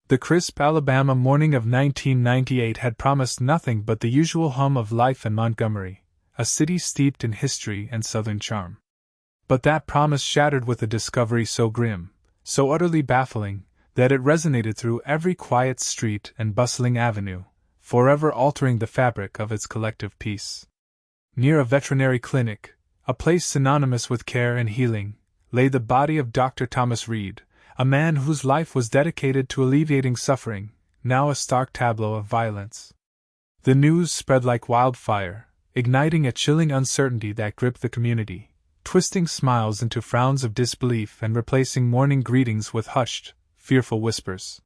The crisp Alabama morning of 1998 had promised nothing but the usual hum of life in Montgomery, a city steeped in history and Southern charm. But that promise shattered with a discovery so grim, so utterly baffling, that it resonated through every quiet street and bustling avenue, forever altering the fabric of its collective peace. Near a veterinary clinic, a place synonymous with care and healing, lay the body of Dr. Thomas Reed, a man whose life was dedicated to alleviating suffering, now a stark tableau of violence. The news spread like wildfire, igniting a chilling uncertainty that gripped the community, twisting smiles into frowns of disbelief and replacing morning greetings with hushed, fearful whispers.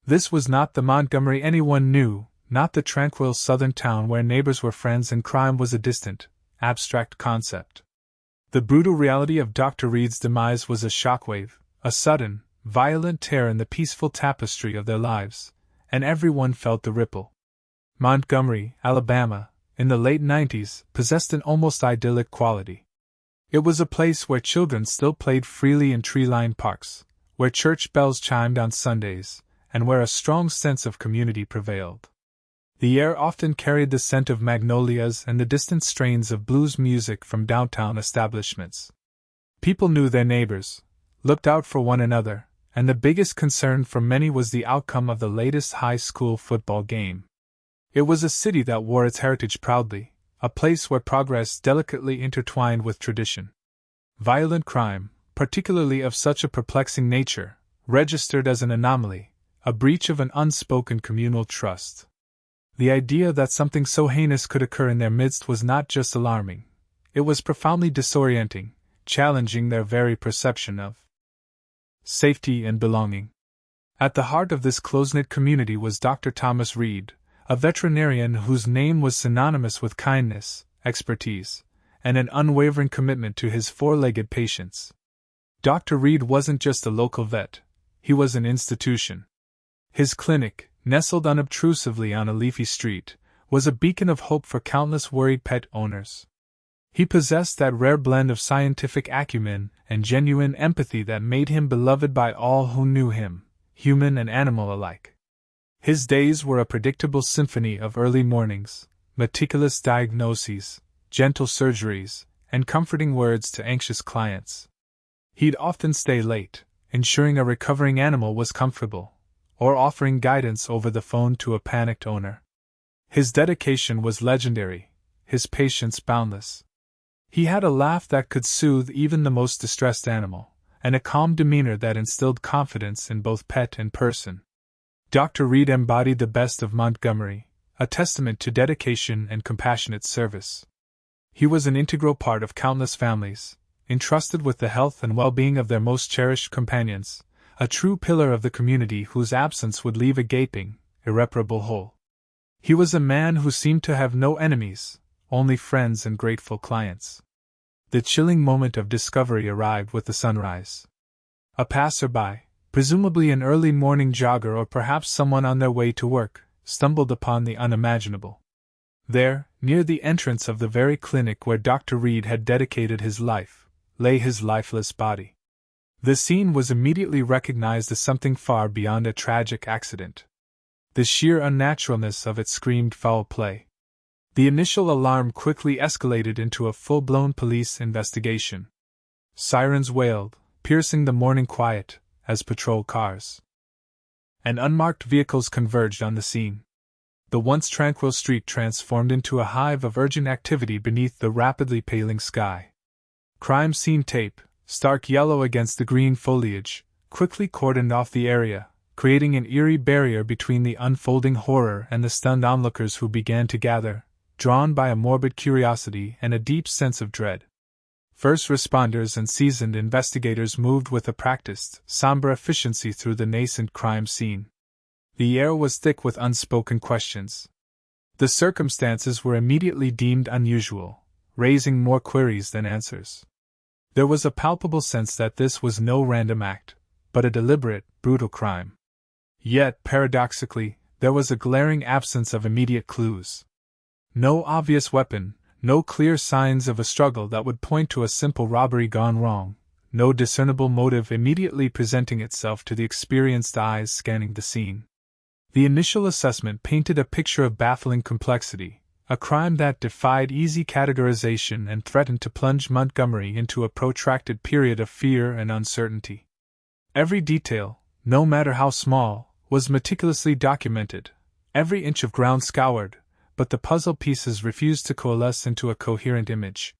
This was not the Montgomery anyone knew, not the tranquil southern town where neighbors were friends and crime was a distant, abstract concept. The brutal reality of Dr. Reed's demise was a shockwave, a sudden, violent tear in the peaceful tapestry of their lives, and everyone felt the ripple. Montgomery, Alabama, in the late 90s, possessed an almost idyllic quality. It was a place where children still played freely in tree-lined parks, where church bells chimed on Sundays, and where a strong sense of community prevailed. The air often carried the scent of magnolias and the distant strains of blues music from downtown establishments. People knew their neighbors, looked out for one another, and the biggest concern for many was the outcome of the latest high school football game. It was a city that wore its heritage proudly, a place where progress delicately intertwined with tradition. Violent crime, particularly of such a perplexing nature, registered as an anomaly, a breach of an unspoken communal trust. The idea that something so heinous could occur in their midst was not just alarming, it was profoundly disorienting, challenging their very perception of safety and belonging. At the heart of this close-knit community was Dr. Thomas Reed, a veterinarian whose name was synonymous with kindness, expertise, and an unwavering commitment to his four-legged patients. Dr. Reed wasn't just a local vet, he was an institution. His clinic, nestled unobtrusively on a leafy street, was a beacon of hope for countless worried pet owners. He possessed that rare blend of scientific acumen and genuine empathy that made him beloved by all who knew him, human and animal alike. His days were a predictable symphony of early mornings, meticulous diagnoses, gentle surgeries, and comforting words to anxious clients. He'd often stay late, ensuring a recovering animal was comfortable, or offering guidance over the phone to a panicked owner. His dedication was legendary, his patience boundless. He had a laugh that could soothe even the most distressed animal, and a calm demeanor that instilled confidence in both pet and person. Dr. Reed embodied the best of Montgomery, a testament to dedication and compassionate service. He was an integral part of countless families, entrusted with the health and well-being of their most cherished companions, a true pillar of the community whose absence would leave a gaping, irreparable hole. He was a man who seemed to have no enemies, only friends and grateful clients. The chilling moment of discovery arrived with the sunrise. A passerby, presumably an early morning jogger or perhaps someone on their way to work, stumbled upon the unimaginable. There, near the entrance of the very clinic where Dr. Reed had dedicated his life, lay his lifeless body. The scene was immediately recognized as something far beyond a tragic accident. The sheer unnaturalness of it screamed foul play. The initial alarm quickly escalated into a full-blown police investigation. Sirens wailed, piercing the morning quiet, as patrol cars and unmarked vehicles converged on the scene. The once tranquil street transformed into a hive of urgent activity beneath the rapidly paling sky. Crime scene tape, stark yellow against the green foliage, quickly cordoned off the area, creating an eerie barrier between the unfolding horror and the stunned onlookers who began to gather, drawn by a morbid curiosity and a deep sense of dread. First responders and seasoned investigators moved with a practiced, somber efficiency through the nascent crime scene. The air was thick with unspoken questions. The circumstances were immediately deemed unusual, raising more queries than answers. There was a palpable sense that this was no random act, but a deliberate, brutal crime. Yet, paradoxically, there was a glaring absence of immediate clues. No obvious weapon, no clear signs of a struggle that would point to a simple robbery gone wrong, no discernible motive immediately presenting itself to the experienced eyes scanning the scene. The initial assessment painted a picture of baffling complexity, a crime that defied easy categorization and threatened to plunge Montgomery into a protracted period of fear and uncertainty. Every detail, no matter how small, was meticulously documented, every inch of ground scoured, but the puzzle pieces refused to coalesce into a coherent image.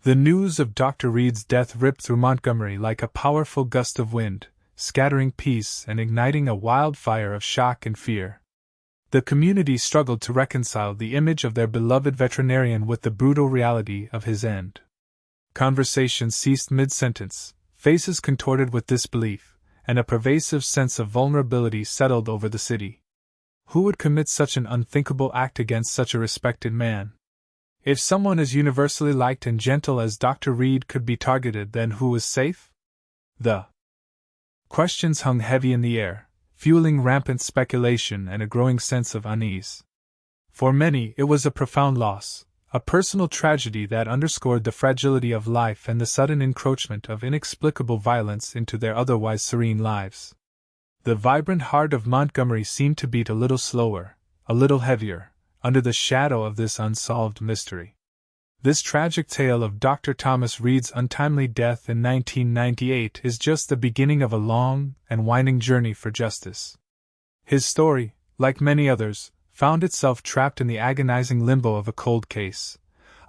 The news of Dr. Reed's death ripped through Montgomery like a powerful gust of wind, scattering peace and igniting a wildfire of shock and fear. The community struggled to reconcile the image of their beloved veterinarian with the brutal reality of his end. Conversation ceased mid-sentence, faces contorted with disbelief, and a pervasive sense of vulnerability settled over the city. Who would commit such an unthinkable act against such a respected man? If someone as universally liked and gentle as Dr. Reed could be targeted, then who was safe? The questions hung heavy in the air, fueling rampant speculation and a growing sense of unease. For many, it was a profound loss, a personal tragedy that underscored the fragility of life and the sudden encroachment of inexplicable violence into their otherwise serene lives. The vibrant heart of Montgomery seemed to beat a little slower, a little heavier, under the shadow of this unsolved mystery. This tragic tale of Dr. Thomas Reed's untimely death in 1998 is just the beginning of a long and winding journey for justice. His story, like many others, found itself trapped in the agonizing limbo of a cold case,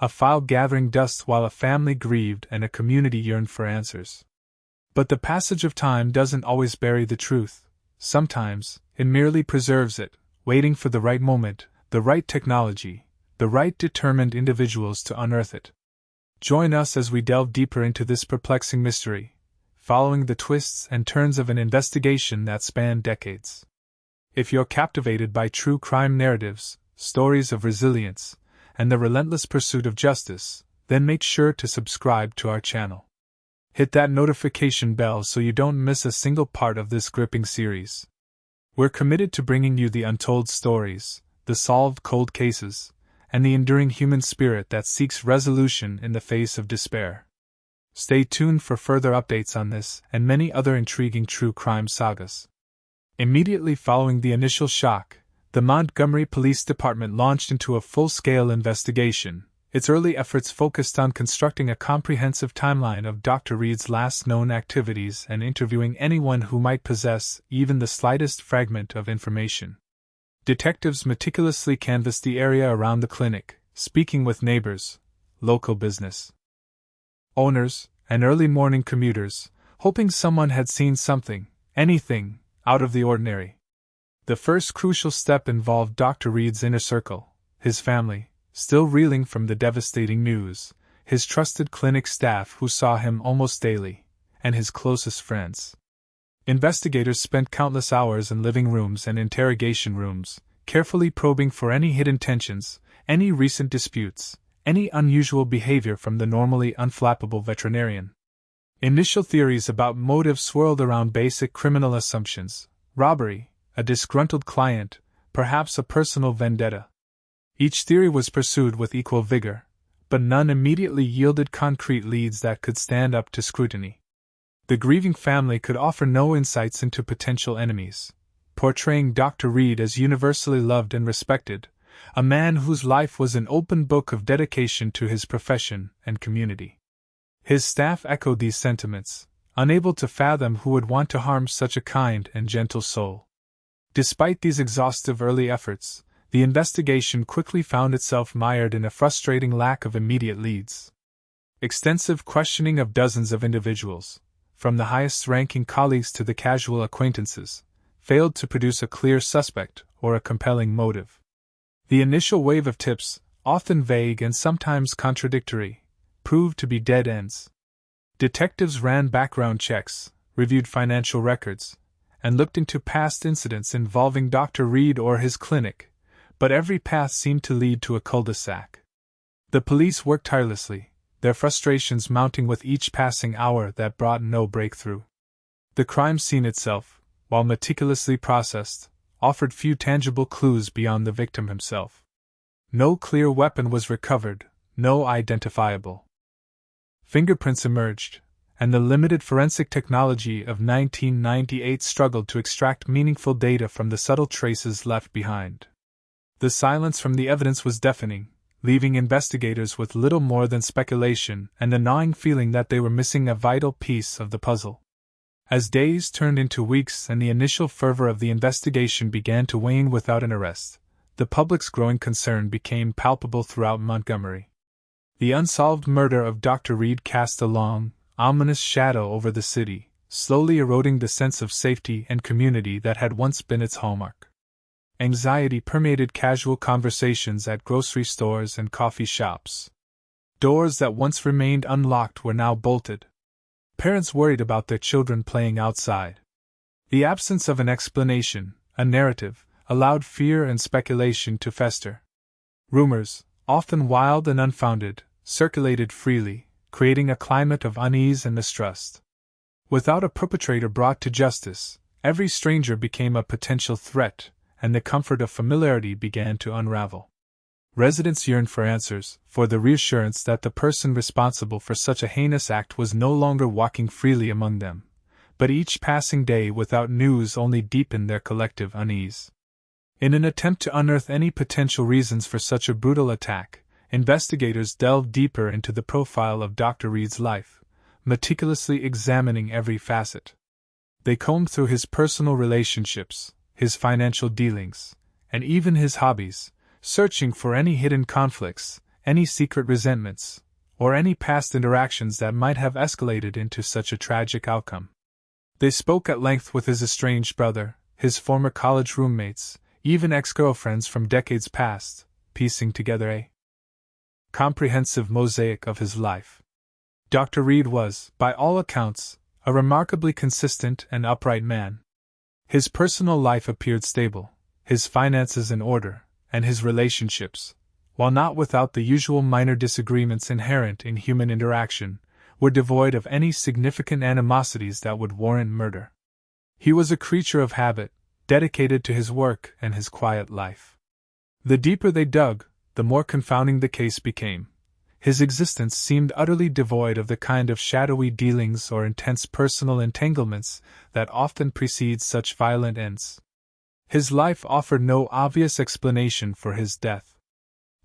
a file gathering dust while a family grieved and a community yearned for answers. But the passage of time doesn't always bury the truth. Sometimes, it merely preserves it, waiting for the right moment, the right technology, the right determined individuals to unearth it. Join us as we delve deeper into this perplexing mystery, following the twists and turns of an investigation that spanned decades. If you're captivated by true crime narratives, stories of resilience, and the relentless pursuit of justice, then make sure to subscribe to our channel. Hit that notification bell so you don't miss a single part of this gripping series. We're committed to bringing you the untold stories, the solved cold cases, and the enduring human spirit that seeks resolution in the face of despair. Stay tuned for further updates on this and many other intriguing true crime sagas. Immediately following the initial shock, the Montgomery Police Department launched into a full-scale investigation. Its early efforts focused on constructing a comprehensive timeline of Dr. Reed's last known activities and interviewing anyone who might possess even the slightest fragment of information. Detectives meticulously canvassed the area around the clinic, speaking with neighbors, local business owners, and early morning commuters, hoping someone had seen something, anything, out of the ordinary. The first crucial step involved Dr. Reed's inner circle, his family, still reeling from the devastating news, his trusted clinic staff who saw him almost daily, and his closest friends. Investigators spent countless hours in living rooms and interrogation rooms, carefully probing for any hidden tensions, any recent disputes, any unusual behavior from the normally unflappable veterinarian. Initial theories about motive swirled around basic criminal assumptions: robbery, a disgruntled client, perhaps a personal vendetta. Each theory was pursued with equal vigor, but none immediately yielded concrete leads that could stand up to scrutiny. The grieving family could offer no insights into potential enemies, portraying Dr. Reed as universally loved and respected, a man whose life was an open book of dedication to his profession and community. His staff echoed these sentiments, unable to fathom who would want to harm such a kind and gentle soul. Despite these exhaustive early efforts, the investigation quickly found itself mired in a frustrating lack of immediate leads. Extensive questioning of dozens of individuals, from the highest-ranking colleagues to the casual acquaintances, failed to produce a clear suspect or a compelling motive. The initial wave of tips, often vague and sometimes contradictory, proved to be dead ends. Detectives ran background checks, reviewed financial records, and looked into past incidents involving Dr. Reed or his clinic, but every path seemed to lead to a cul-de-sac. The police worked tirelessly, their frustrations mounting with each passing hour that brought no breakthrough. The crime scene itself, while meticulously processed, offered few tangible clues beyond the victim himself. No clear weapon was recovered, no identifiable fingerprints emerged, and the limited forensic technology of 1998 struggled to extract meaningful data from the subtle traces left behind. The silence from the evidence was deafening, leaving investigators with little more than speculation and a gnawing feeling that they were missing a vital piece of the puzzle. As days turned into weeks and the initial fervor of the investigation began to wane without an arrest, the public's growing concern became palpable throughout Montgomery. The unsolved murder of Dr. Reed cast a long, ominous shadow over the city, slowly eroding the sense of safety and community that had once been its hallmark. Anxiety permeated casual conversations at grocery stores and coffee shops. Doors that once remained unlocked were now bolted. Parents worried about their children playing outside. The absence of an explanation, a narrative, allowed fear and speculation to fester. Rumors, often wild and unfounded, circulated freely, creating a climate of unease and mistrust. Without a perpetrator brought to justice, every stranger became a potential threat, and the comfort of familiarity began to unravel. Residents yearned for answers, for the reassurance that the person responsible for such a heinous act was no longer walking freely among them, but each passing day without news only deepened their collective unease. In an attempt to unearth any potential reasons for such a brutal attack, investigators delved deeper into the profile of Dr. Reed's life, meticulously examining every facet. They combed through his personal relationships, his financial dealings, and even his hobbies, searching for any hidden conflicts, any secret resentments, or any past interactions that might have escalated into such a tragic outcome. They spoke at length with his estranged brother, his former college roommates, even ex-girlfriends from decades past, piecing together a comprehensive mosaic of his life. Dr. Reed was, by all accounts, a remarkably consistent and upright man. His personal life appeared stable, his finances in order, and his relationships, while not without the usual minor disagreements inherent in human interaction, were devoid of any significant animosities that would warrant murder. He was a creature of habit, dedicated to his work and his quiet life. The deeper they dug, the more confounding the case became. His existence seemed utterly devoid of the kind of shadowy dealings or intense personal entanglements that often precede such violent ends. His life offered no obvious explanation for his death.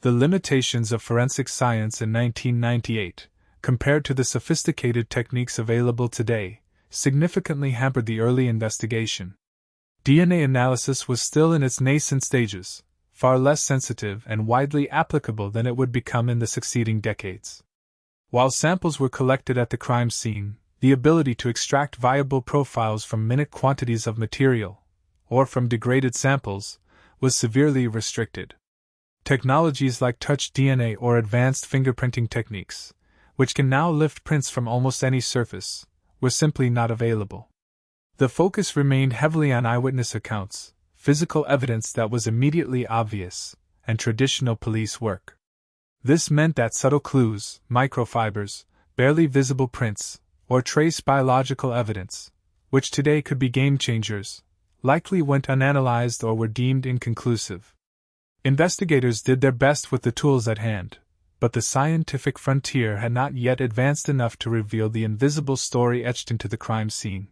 The limitations of forensic science in 1998, compared to the sophisticated techniques available today, significantly hampered the early investigation. DNA analysis was still in its nascent stages, far less sensitive and widely applicable than it would become in the succeeding decades. While samples were collected at the crime scene, the ability to extract viable profiles from minute quantities of material, or from degraded samples, was severely restricted. Technologies like touch DNA or advanced fingerprinting techniques, which can now lift prints from almost any surface, were simply not available. The focus remained heavily on eyewitness accounts, physical evidence that was immediately obvious, and traditional police work. This meant that subtle clues, microfibers, barely visible prints, or trace biological evidence, which today could be game changers, likely went unanalyzed or were deemed inconclusive. Investigators did their best with the tools at hand, but the scientific frontier had not yet advanced enough to reveal the invisible story etched into the crime scene.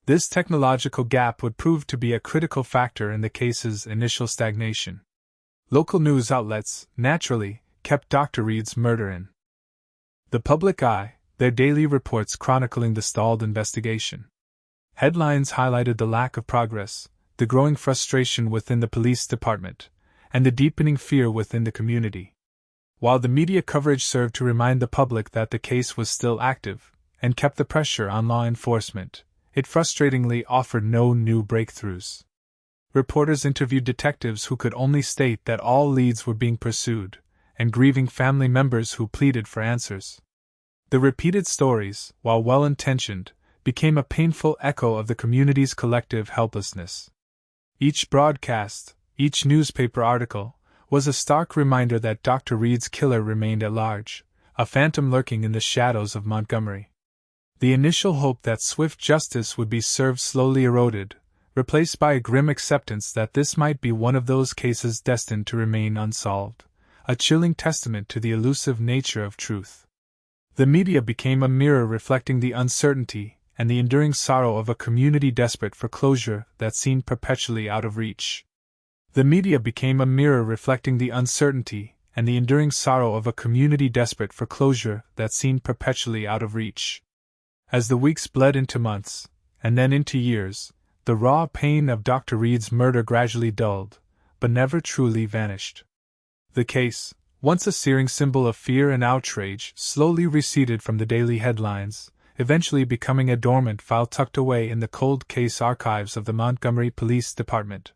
This technological gap would prove to be a critical factor in the case's initial stagnation. Local news outlets, naturally, kept Dr. Reed's murder in the public eye, their daily reports chronicling the stalled investigation. Headlines highlighted the lack of progress, the growing frustration within the police department, and the deepening fear within the community. While the media coverage served to remind the public that the case was still active, and kept the pressure on law enforcement, it frustratingly offered no new breakthroughs. Reporters interviewed detectives who could only state that all leads were being pursued, and grieving family members who pleaded for answers. The repeated stories, while well-intentioned, became a painful echo of the community's collective helplessness. Each broadcast, each newspaper article, was a stark reminder that Dr. Reed's killer remained at large, a phantom lurking in the shadows of Montgomery. The initial hope that swift justice would be served slowly eroded, replaced by a grim acceptance that this might be one of those cases destined to remain unsolved, a chilling testament to the elusive nature of truth. The media became a mirror reflecting the uncertainty and the enduring sorrow of a community desperate for closure that seemed perpetually out of reach. The media became a mirror reflecting the uncertainty and the enduring sorrow of a community desperate for closure that seemed perpetually out of reach. As the weeks bled into months, and then into years, the raw pain of Dr. Reed's murder gradually dulled, but never truly vanished. The case, once a searing symbol of fear and outrage, slowly receded from the daily headlines, eventually becoming a dormant file tucked away in the cold case archives of the Montgomery Police Department.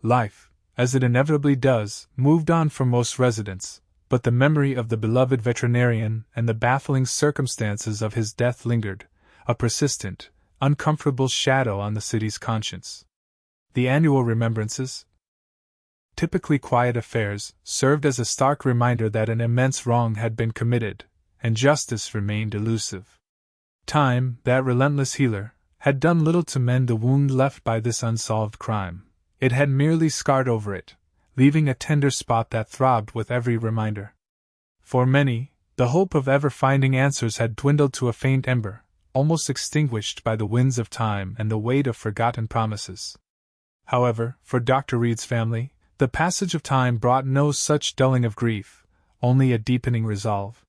Life, as it inevitably does, moved on for most residents, but the memory of the beloved veterinarian and the baffling circumstances of his death lingered, a persistent, uncomfortable shadow on the city's conscience. The annual remembrances, typically quiet affairs, served as a stark reminder that an immense wrong had been committed, and justice remained elusive. Time, that relentless healer, had done little to mend the wound left by this unsolved crime. It had merely scarred over it, leaving a tender spot that throbbed with every reminder. For many, the hope of ever finding answers had dwindled to a faint ember, almost extinguished by the winds of time and the weight of forgotten promises. However, for Dr. Reed's family, the passage of time brought no such dulling of grief, only a deepening resolve.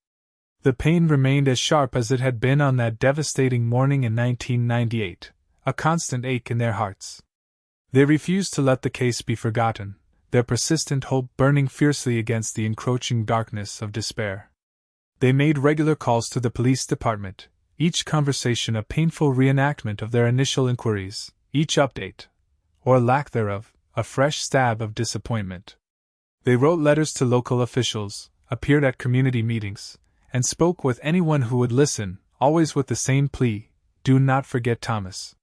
The pain remained as sharp as it had been on that devastating morning in 1998, a constant ache in their hearts. They refused to let the case be forgotten, their persistent hope burning fiercely against the encroaching darkness of despair. They made regular calls to the police department, each conversation a painful reenactment of their initial inquiries, each update, or lack thereof, a fresh stab of disappointment. They wrote letters to local officials, appeared at community meetings, and spoke with anyone who would listen, always with the same plea: do not forget Thomas.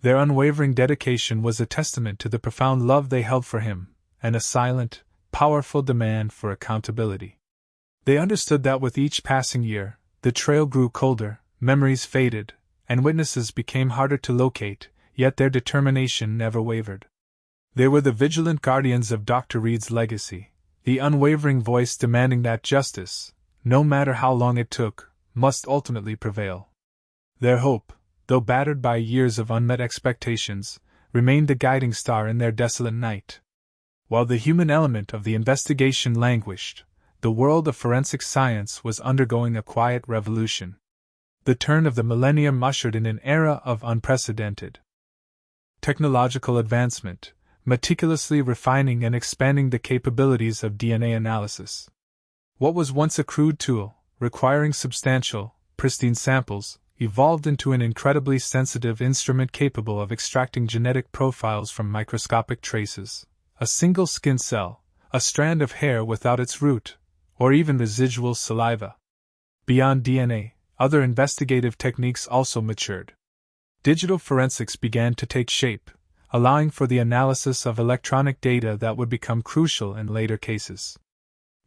Their unwavering dedication was a testament to the profound love they held for him, and a silent, powerful demand for accountability. They understood that with each passing year, the trail grew colder, memories faded, and witnesses became harder to locate, yet their determination never wavered. They were the vigilant guardians of Dr. Reed's legacy, the unwavering voice demanding that justice, no matter how long it took, must ultimately prevail. Their hope, though battered by years of unmet expectations, remained the guiding star in their desolate night. While the human element of the investigation languished, the world of forensic science was undergoing a quiet revolution. The turn of the millennium ushered in an era of unprecedented technological advancement, meticulously refining and expanding the capabilities of DNA analysis. What was once a crude tool, requiring substantial, pristine samples, evolved into an incredibly sensitive instrument capable of extracting genetic profiles from microscopic traces, a single skin cell, a strand of hair without its root, or even residual saliva. Beyond DNA, other investigative techniques also matured. Digital forensics began to take shape, allowing for the analysis of electronic data that would become crucial in later cases.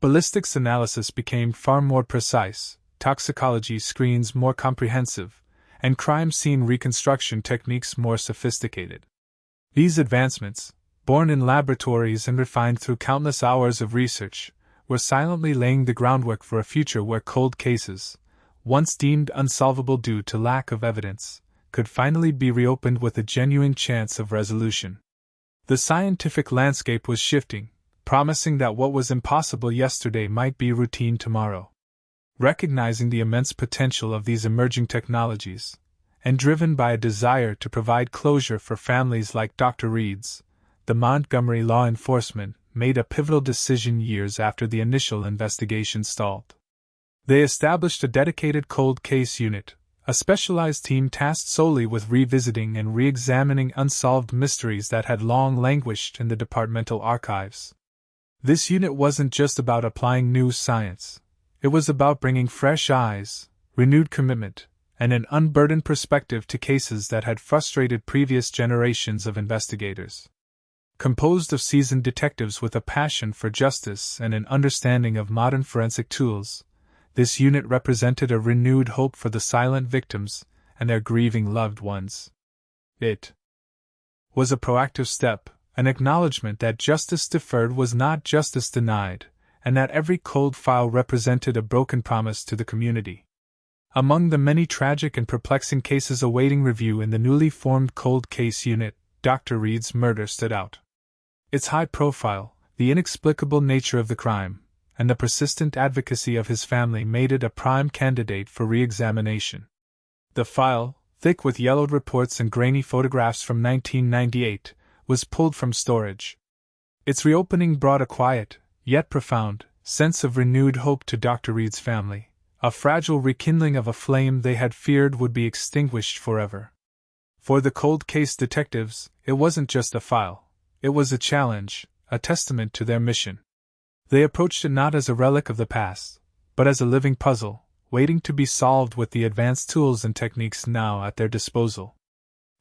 Ballistics analysis became far more precise, toxicology screens more comprehensive, and crime scene reconstruction techniques more sophisticated. These advancements, born in laboratories and refined through countless hours of research, were silently laying the groundwork for a future where cold cases, once deemed unsolvable due to lack of evidence, could finally be reopened with a genuine chance of resolution. The scientific landscape was shifting, promising that what was impossible yesterday might be routine tomorrow. Recognizing the immense potential of these emerging technologies, and driven by a desire to provide closure for families like Dr. Reed's, the Montgomery law enforcement made a pivotal decision years after the initial investigation stalled. They established a dedicated cold case unit, a specialized team tasked solely with revisiting and re-examining unsolved mysteries that had long languished in the departmental archives. This unit wasn't just about applying new science. It was about bringing fresh eyes, renewed commitment, and an unburdened perspective to cases that had frustrated previous generations of investigators. Composed of seasoned detectives with a passion for justice and an understanding of modern forensic tools, this unit represented a renewed hope for the silent victims and their grieving loved ones. It was a proactive step, an acknowledgement that justice deferred was not justice denied, and that every cold file represented a broken promise to the community. Among the many tragic and perplexing cases awaiting review in the newly formed Cold Case Unit, Dr. Reed's murder stood out. Its high profile, the inexplicable nature of the crime, and the persistent advocacy of his family made it a prime candidate for re-examination. The file, thick with yellowed reports and grainy photographs from 1998, was pulled from storage. Its reopening brought a quiet, yet profound, sense of renewed hope to Dr. Reed's family, a fragile rekindling of a flame they had feared would be extinguished forever. For the cold case detectives, it wasn't just a file, it was a challenge, a testament to their mission. They approached it not as a relic of the past, but as a living puzzle, waiting to be solved with the advanced tools and techniques now at their disposal.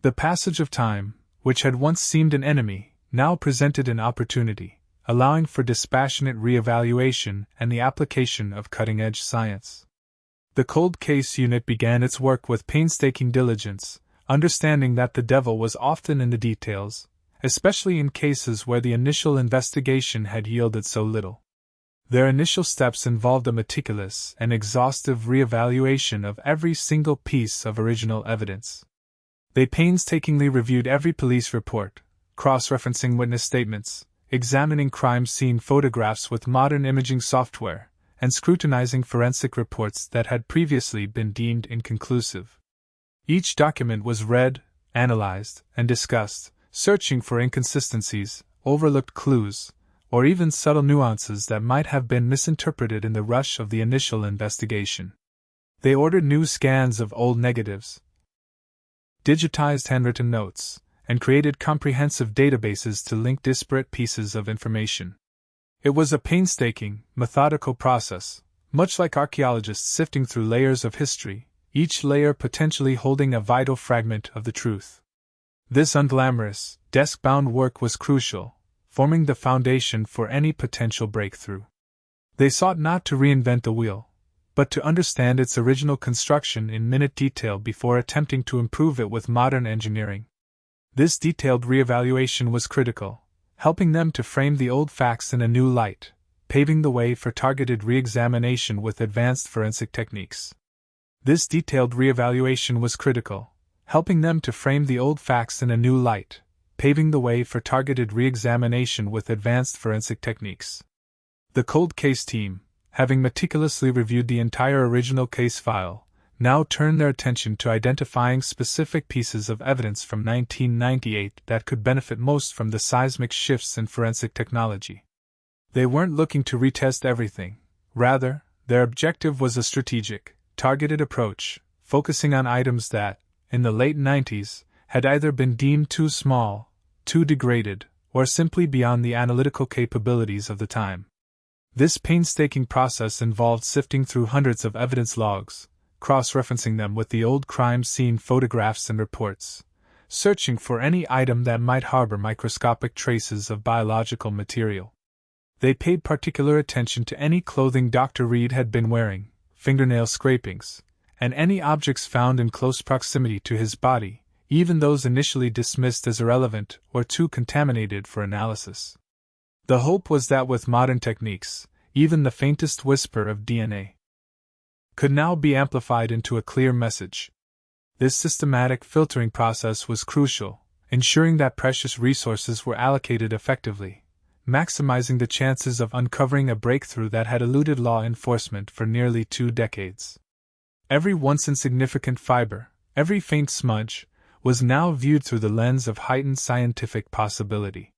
The passage of time, which had once seemed an enemy, now presented an opportunity, allowing for dispassionate re-evaluation and the application of cutting-edge science. The Cold Case Unit began its work with painstaking diligence, understanding that the devil was often in the details, especially in cases where the initial investigation had yielded so little. Their initial steps involved a meticulous and exhaustive re-evaluation of every single piece of original evidence. They painstakingly reviewed every police report, cross-referencing witness statements, examining crime scene photographs with modern imaging software, and scrutinizing forensic reports that had previously been deemed inconclusive. Each document was read, analyzed, and discussed, searching for inconsistencies, overlooked clues, or even subtle nuances that might have been misinterpreted in the rush of the initial investigation. They ordered new scans of old negatives, digitized handwritten notes, and created comprehensive databases to link disparate pieces of information. It was a painstaking, methodical process, much like archaeologists sifting through layers of history, each layer potentially holding a vital fragment of the truth. This unglamorous, desk-bound work was crucial, forming the foundation for any potential breakthrough. They sought not to reinvent the wheel, but to understand its original construction in minute detail before attempting to improve it with modern engineering. This detailed re-evaluation was critical, helping them to frame the old facts in a new light, paving the way for targeted re-examination with advanced forensic techniques. This detailed re-evaluation was critical, helping them to frame the old facts in a new light, paving the way for targeted re-examination with advanced forensic techniques. The cold case team, having meticulously reviewed the entire original case file, now turned their attention to identifying specific pieces of evidence from 1998 that could benefit most from the seismic shifts in forensic technology. They weren't looking to retest everything, rather, their objective was a strategic, targeted approach, focusing on items that, in the late 90s, had either been deemed too small, too degraded, or simply beyond the analytical capabilities of the time. This painstaking process involved sifting through hundreds of evidence logs, cross-referencing them with the old crime scene photographs and reports, searching for any item that might harbor microscopic traces of biological material. They paid particular attention to any clothing Dr. Reed had been wearing, fingernail scrapings, and any objects found in close proximity to his body, even those initially dismissed as irrelevant or too contaminated for analysis. The hope was that with modern techniques, even the faintest whisper of DNA could now be amplified into a clear message. This systematic filtering process was crucial, ensuring that precious resources were allocated effectively, maximizing the chances of uncovering a breakthrough that had eluded law enforcement for nearly 2 decades. Every once insignificant fiber, every faint smudge, was now viewed through the lens of heightened scientific possibility.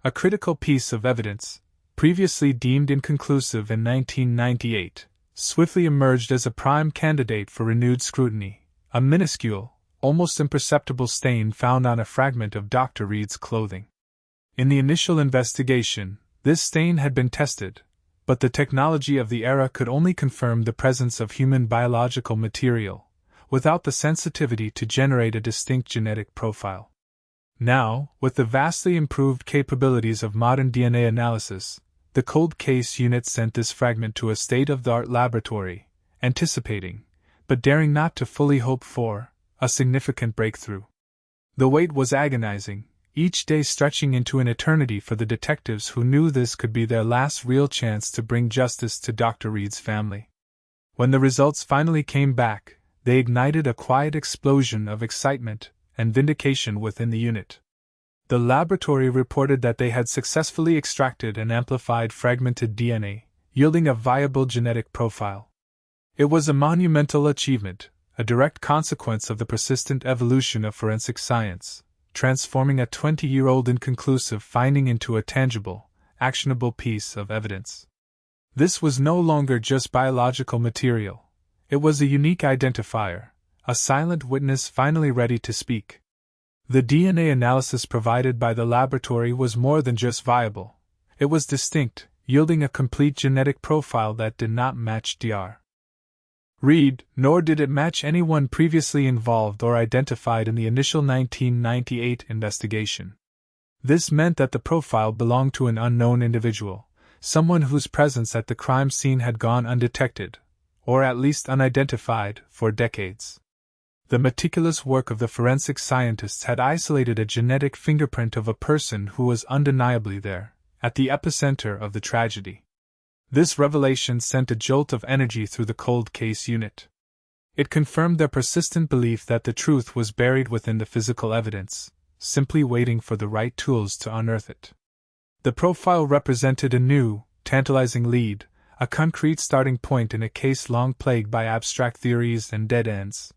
A critical piece of evidence, previously deemed inconclusive in 1998, swiftly emerged as a prime candidate for renewed scrutiny, a minuscule, almost imperceptible stain found on a fragment of Dr. Reed's clothing. In the initial investigation, this stain had been tested, but the technology of the era could only confirm the presence of human biological material, without the sensitivity to generate a distinct genetic profile. Now, with the vastly improved capabilities of modern DNA analysis, the Cold Case Unit sent this fragment to a state-of-the-art laboratory, anticipating, but daring not to fully hope for, a significant breakthrough. The wait was agonizing, each day stretching into an eternity for the detectives who knew this could be their last real chance to bring justice to Dr. Reed's family. When the results finally came back, they ignited a quiet explosion of excitement and vindication within the unit. The laboratory reported that they had successfully extracted and amplified fragmented DNA, yielding a viable genetic profile. It was a monumental achievement, a direct consequence of the persistent evolution of forensic science, transforming a 20-year-old inconclusive finding into a tangible, actionable piece of evidence. This was no longer just biological material. It was a unique identifier, a silent witness finally ready to speak. The DNA analysis provided by the laboratory was more than just viable. It was distinct, yielding a complete genetic profile that did not match Dr. Reed, nor did it match anyone previously involved or identified in the initial 1998 investigation. This meant that the profile belonged to an unknown individual, someone whose presence at the crime scene had gone undetected, or at least unidentified, for decades. The meticulous work of the forensic scientists had isolated a genetic fingerprint of a person who was undeniably there, at the epicenter of the tragedy. This revelation sent a jolt of energy through the cold case unit. It confirmed their persistent belief that the truth was buried within the physical evidence, simply waiting for the right tools to unearth it. The profile represented a new, tantalizing lead, a concrete starting point in a case long plagued by abstract theories and dead ends.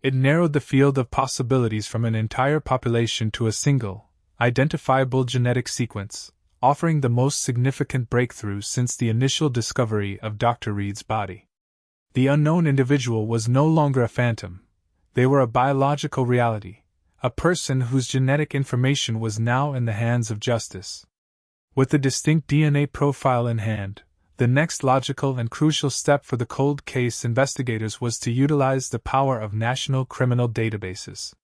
It narrowed the field of possibilities from an entire population to a single, identifiable genetic sequence, offering the most significant breakthrough since the initial discovery of Dr. Reed's body. The unknown individual was no longer a phantom. They were a biological reality, a person whose genetic information was now in the hands of justice. With the distinct DNA profile in hand, the next logical and crucial step for the cold case investigators was to utilize the power of national criminal databases.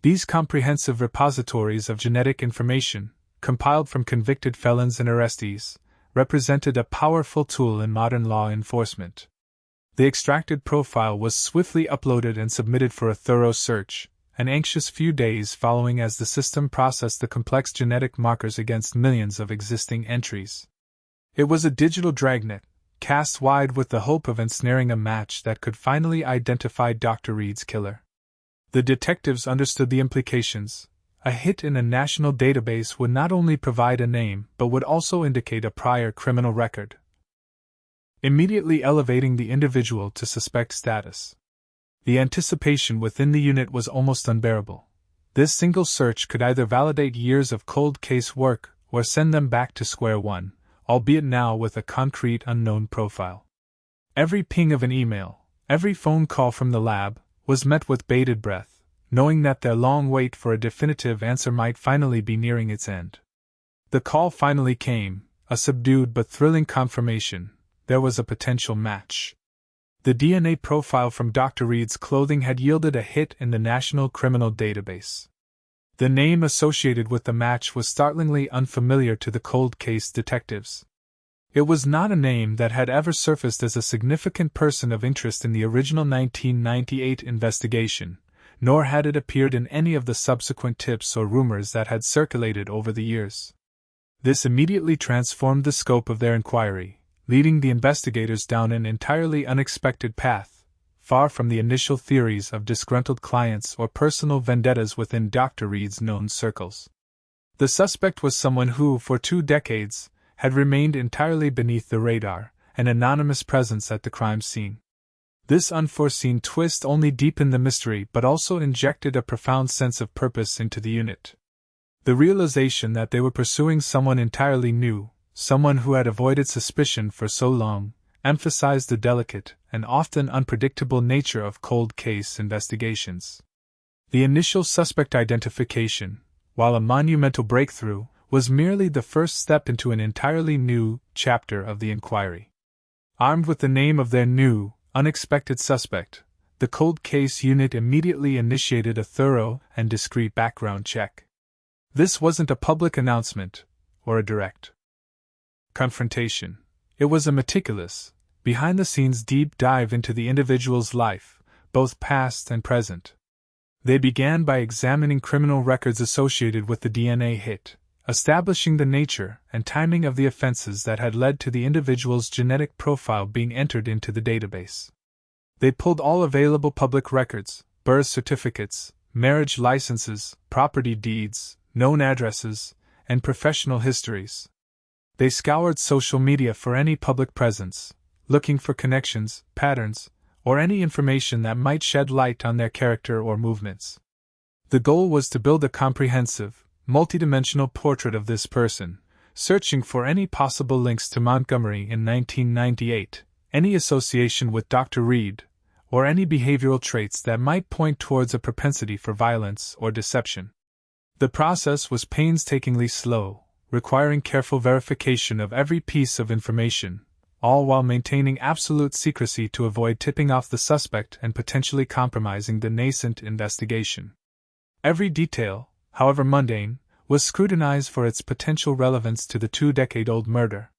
These comprehensive repositories of genetic information, compiled from convicted felons and arrestees, represented a powerful tool in modern law enforcement. The extracted profile was swiftly uploaded and submitted for a thorough search, an anxious few days following as the system processed the complex genetic markers against millions of existing entries. It was a digital dragnet, cast wide with the hope of ensnaring a match that could finally identify Dr. Reed's killer. The detectives understood the implications. A hit in a national database would not only provide a name but would also indicate a prior criminal record, immediately elevating the individual to suspect status. The anticipation within the unit was almost unbearable. This single search could either validate years of cold case work or send them back to square one, albeit now with a concrete unknown profile. Every ping of an email, every phone call from the lab, was met with bated breath, knowing that their long wait for a definitive answer might finally be nearing its end. The call finally came, a subdued but thrilling confirmation. There was a potential match. The DNA profile from Dr. Reed's clothing had yielded a hit in the National Criminal Database. The name associated with the match was startlingly unfamiliar to the cold case detectives. It was not a name that had ever surfaced as a significant person of interest in the original 1998 investigation, nor had it appeared in any of the subsequent tips or rumors that had circulated over the years. This immediately transformed the scope of their inquiry, leading the investigators down an entirely unexpected path, far from the initial theories of disgruntled clients or personal vendettas within Dr. Reed's known circles. The suspect was someone who, for 2 decades, had remained entirely beneath the radar, an anonymous presence at the crime scene. This unforeseen twist only deepened the mystery but also injected a profound sense of purpose into the unit. The realization that they were pursuing someone entirely new, someone who had avoided suspicion for so long, emphasized the delicate and often unpredictable nature of cold case investigations. The initial suspect identification, while a monumental breakthrough, was merely the first step into an entirely new chapter of the inquiry. Armed with the name of their new, unexpected suspect, the cold case unit immediately initiated a thorough and discreet background check. This wasn't a public announcement, or a direct confrontation. It was a meticulous, behind-the-scenes deep dive into the individual's life, both past and present. They began by examining criminal records associated with the DNA hit, establishing the nature and timing of the offenses that had led to the individual's genetic profile being entered into the database. They pulled all available public records, birth certificates, marriage licenses, property deeds, known addresses, and professional histories. They scoured social media for any public presence, looking for connections, patterns, or any information that might shed light on their character or movements. The goal was to build a comprehensive, multidimensional portrait of this person, searching for any possible links to Montgomery in 1998, any association with Dr. Reed, or any behavioral traits that might point towards a propensity for violence or deception. The process was painstakingly slow, requiring careful verification of every piece of information, all while maintaining absolute secrecy to avoid tipping off the suspect and potentially compromising the nascent investigation. Every detail, however mundane, was scrutinized for its potential relevance to the 2-decade-old murder.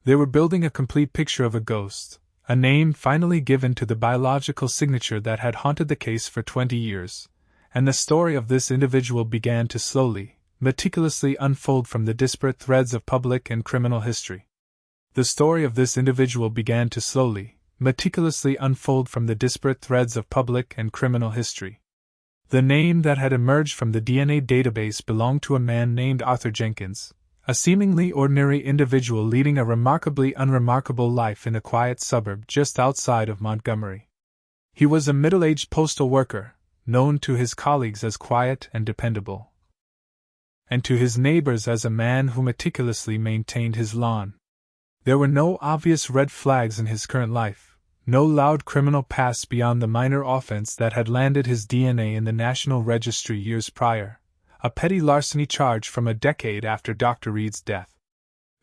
They were building a complete picture of a ghost, a name finally given to the biological signature that had haunted the case for 20 years, and the story of this individual began to slowly, meticulously unfold from the disparate threads of public and criminal history. The story of this individual began to slowly, meticulously unfold from the disparate threads of public and criminal history. The name that had emerged from the DNA database belonged to a man named Arthur Jenkins, a seemingly ordinary individual leading a remarkably unremarkable life in a quiet suburb just outside of Montgomery. He was a middle-aged postal worker, known to his colleagues as quiet and dependable, and to his neighbors as a man who meticulously maintained his lawn. There were no obvious red flags in his current life, no loud criminal past beyond the minor offense that had landed his DNA in the National Registry years prior, a petty larceny charge from a decade after Dr. Reed's death.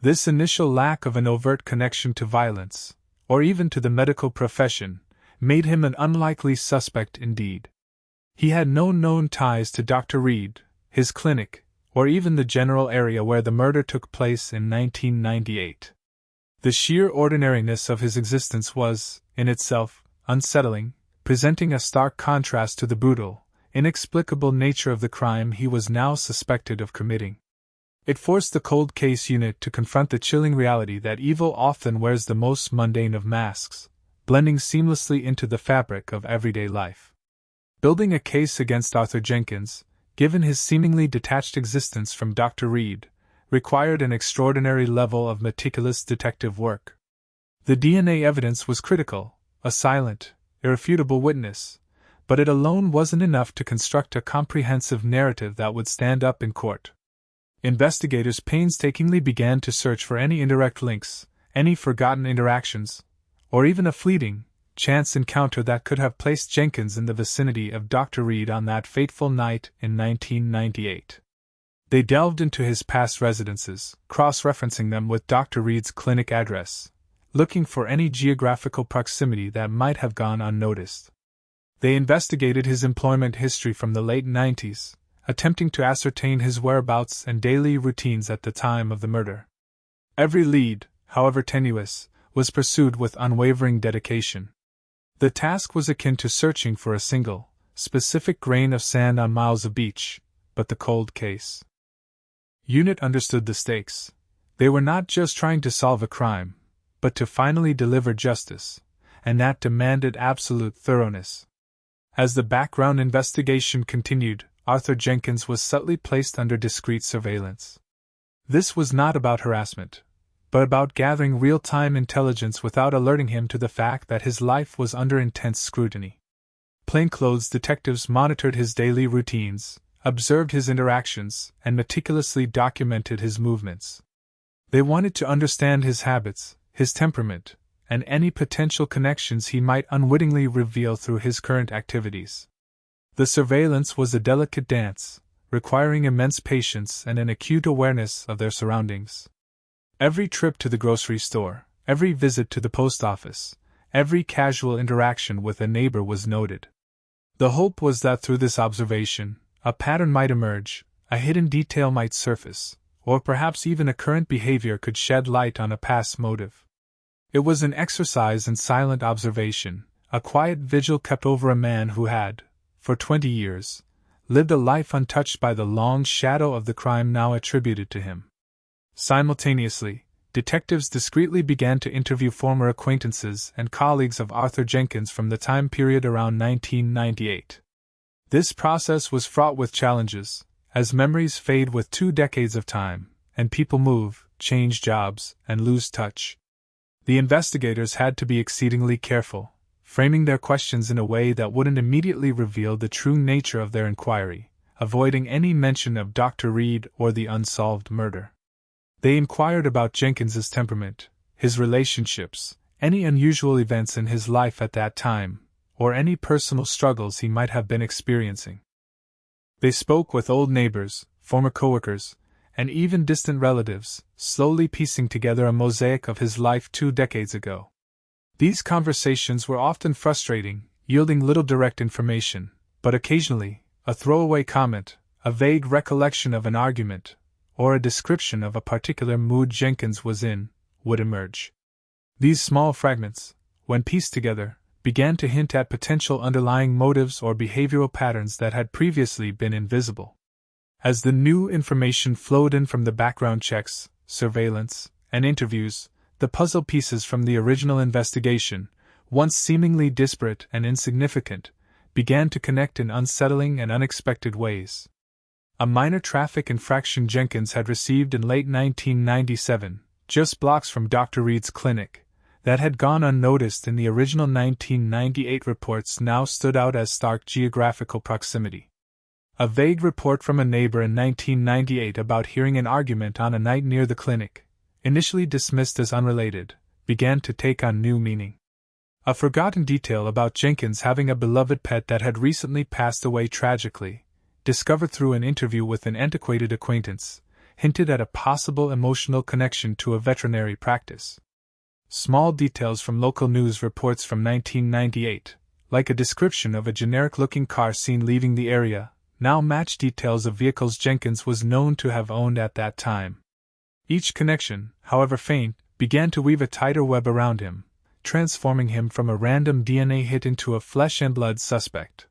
This initial lack of an overt connection to violence, or even to the medical profession, made him an unlikely suspect indeed. He had no known ties to Dr. Reed, his clinic, or even the general area where the murder took place in 1998. The sheer ordinariness of his existence was, in itself, unsettling, presenting a stark contrast to the brutal, inexplicable nature of the crime he was now suspected of committing. It forced the cold case unit to confront the chilling reality that evil often wears the most mundane of masks, blending seamlessly into the fabric of everyday life. Building a case against Arthur Jenkins, given his seemingly detached existence from Dr. Reed, required an extraordinary level of meticulous detective work. The DNA evidence was critical, a silent, irrefutable witness, but it alone wasn't enough to construct a comprehensive narrative that would stand up in court. Investigators painstakingly began to search for any indirect links, any forgotten interactions, or even a fleeting, chance encounter that could have placed Jenkins in the vicinity of Dr. Reed on that fateful night in 1998. They delved into his past residences, cross-referencing them with Dr. Reed's clinic address, looking for any geographical proximity that might have gone unnoticed. They investigated his employment history from the late 90s, attempting to ascertain his whereabouts and daily routines at the time of the murder. Every lead, however tenuous, was pursued with unwavering dedication. The task was akin to searching for a single, specific grain of sand on miles of beach, but the cold case unit understood the stakes. They were not just trying to solve a crime, but to finally deliver justice, and that demanded absolute thoroughness. As the background investigation continued, Arthur Jenkins was subtly placed under discreet surveillance. This was not about harassment, but about gathering real-time intelligence without alerting him to the fact that his life was under intense scrutiny. Plainclothes detectives monitored his daily routines, observed his interactions, and meticulously documented his movements. They wanted to understand his habits, his temperament, and any potential connections he might unwittingly reveal through his current activities. The surveillance was a delicate dance, requiring immense patience and an acute awareness of their surroundings. Every trip to the grocery store, every visit to the post office, every casual interaction with a neighbor was noted. The hope was that through this observation, a pattern might emerge, a hidden detail might surface, or perhaps even a current behavior could shed light on a past motive. It was an exercise in silent observation, a quiet vigil kept over a man who had, for 20 years, lived a life untouched by the long shadow of the crime now attributed to him. Simultaneously, detectives discreetly began to interview former acquaintances and colleagues of Arthur Jenkins from the time period around 1998. This process was fraught with challenges, as memories fade with 2 decades of time, and people move, change jobs, and lose touch. The investigators had to be exceedingly careful, framing their questions in a way that wouldn't immediately reveal the true nature of their inquiry, avoiding any mention of Dr. Reed or the unsolved murder. They inquired about Jenkins's temperament, his relationships, any unusual events in his life at that time, or any personal struggles he might have been experiencing. They spoke with old neighbors, former coworkers, and even distant relatives, slowly piecing together a mosaic of his life 2 decades ago. These conversations were often frustrating, yielding little direct information, but occasionally, a throwaway comment, a vague recollection of an argument, or a description of a particular mood Jenkins was in, would emerge. These small fragments, when pieced together, began to hint at potential underlying motives or behavioral patterns that had previously been invisible. As the new information flowed in from the background checks, surveillance, and interviews, the puzzle pieces from the original investigation, once seemingly disparate and insignificant, began to connect in unsettling and unexpected ways. A minor traffic infraction Jenkins had received in late 1997, just blocks from Dr. Reed's clinic, that had gone unnoticed in the original 1998 reports now stood out as stark geographical proximity. A vague report from a neighbor in 1998 about hearing an argument on a night near the clinic, initially dismissed as unrelated, began to take on new meaning. A forgotten detail about Jenkins having a beloved pet that had recently passed away tragically, discovered through an interview with an antiquated acquaintance, hinted at a possible emotional connection to a veterinary practice. Small details from local news reports from 1998, like a description of a generic-looking car seen leaving the area, now matched details of vehicles Jenkins was known to have owned at that time. Each connection, however faint, began to weave a tighter web around him, transforming him from a random DNA hit into a flesh-and-blood suspect.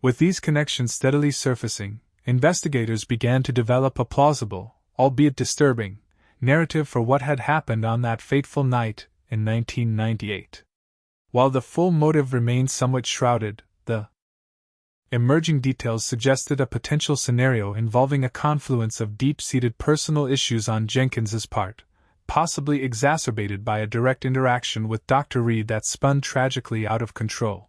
With these connections steadily surfacing, investigators began to develop a plausible, albeit disturbing, narrative for what had happened on that fateful night in 1998. While the full motive remained somewhat shrouded, the emerging details suggested a potential scenario involving a confluence of deep-seated personal issues on Jenkins's part, possibly exacerbated by a direct interaction with Dr. Reed that spun tragically out of control.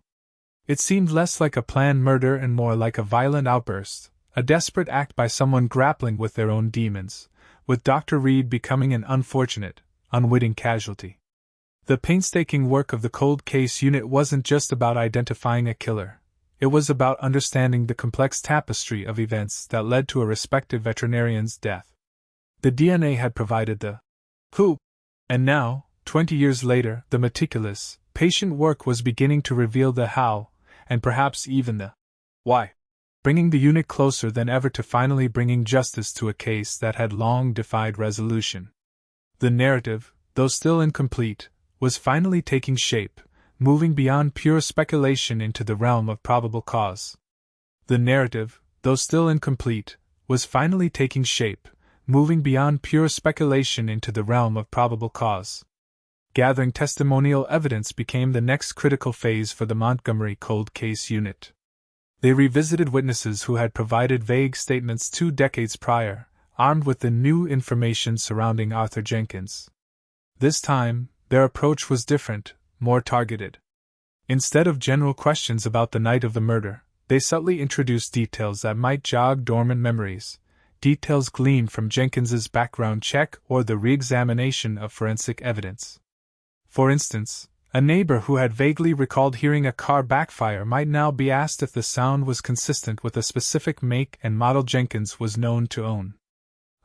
It seemed less like a planned murder and more like a violent outburst, a desperate act by someone grappling with their own demons, with Dr. Reed becoming an unfortunate, unwitting casualty. The painstaking work of the cold case unit wasn't just about identifying a killer. It was about understanding the complex tapestry of events that led to a respected veterinarian's death. The DNA had provided the who, and now, 20 years later, the meticulous, patient work was beginning to reveal the how, and perhaps even the why, bringing the unit closer than ever to finally bringing justice to a case that had long defied resolution. The narrative, though still incomplete, was finally taking shape, moving beyond pure speculation into the realm of probable cause. The narrative, though still incomplete, was finally taking shape, moving beyond pure speculation into the realm of probable cause. Gathering testimonial evidence became the next critical phase for the Montgomery Cold Case Unit. They revisited witnesses who had provided vague statements 2 decades prior, armed with the new information surrounding Arthur Jenkins. This time, their approach was different, more targeted. Instead of general questions about the night of the murder, they subtly introduced details that might jog dormant memories, details gleaned from Jenkins's background check or the re-examination of forensic evidence. For instance, a neighbor who had vaguely recalled hearing a car backfire might now be asked if the sound was consistent with a specific make and model Jenkins was known to own.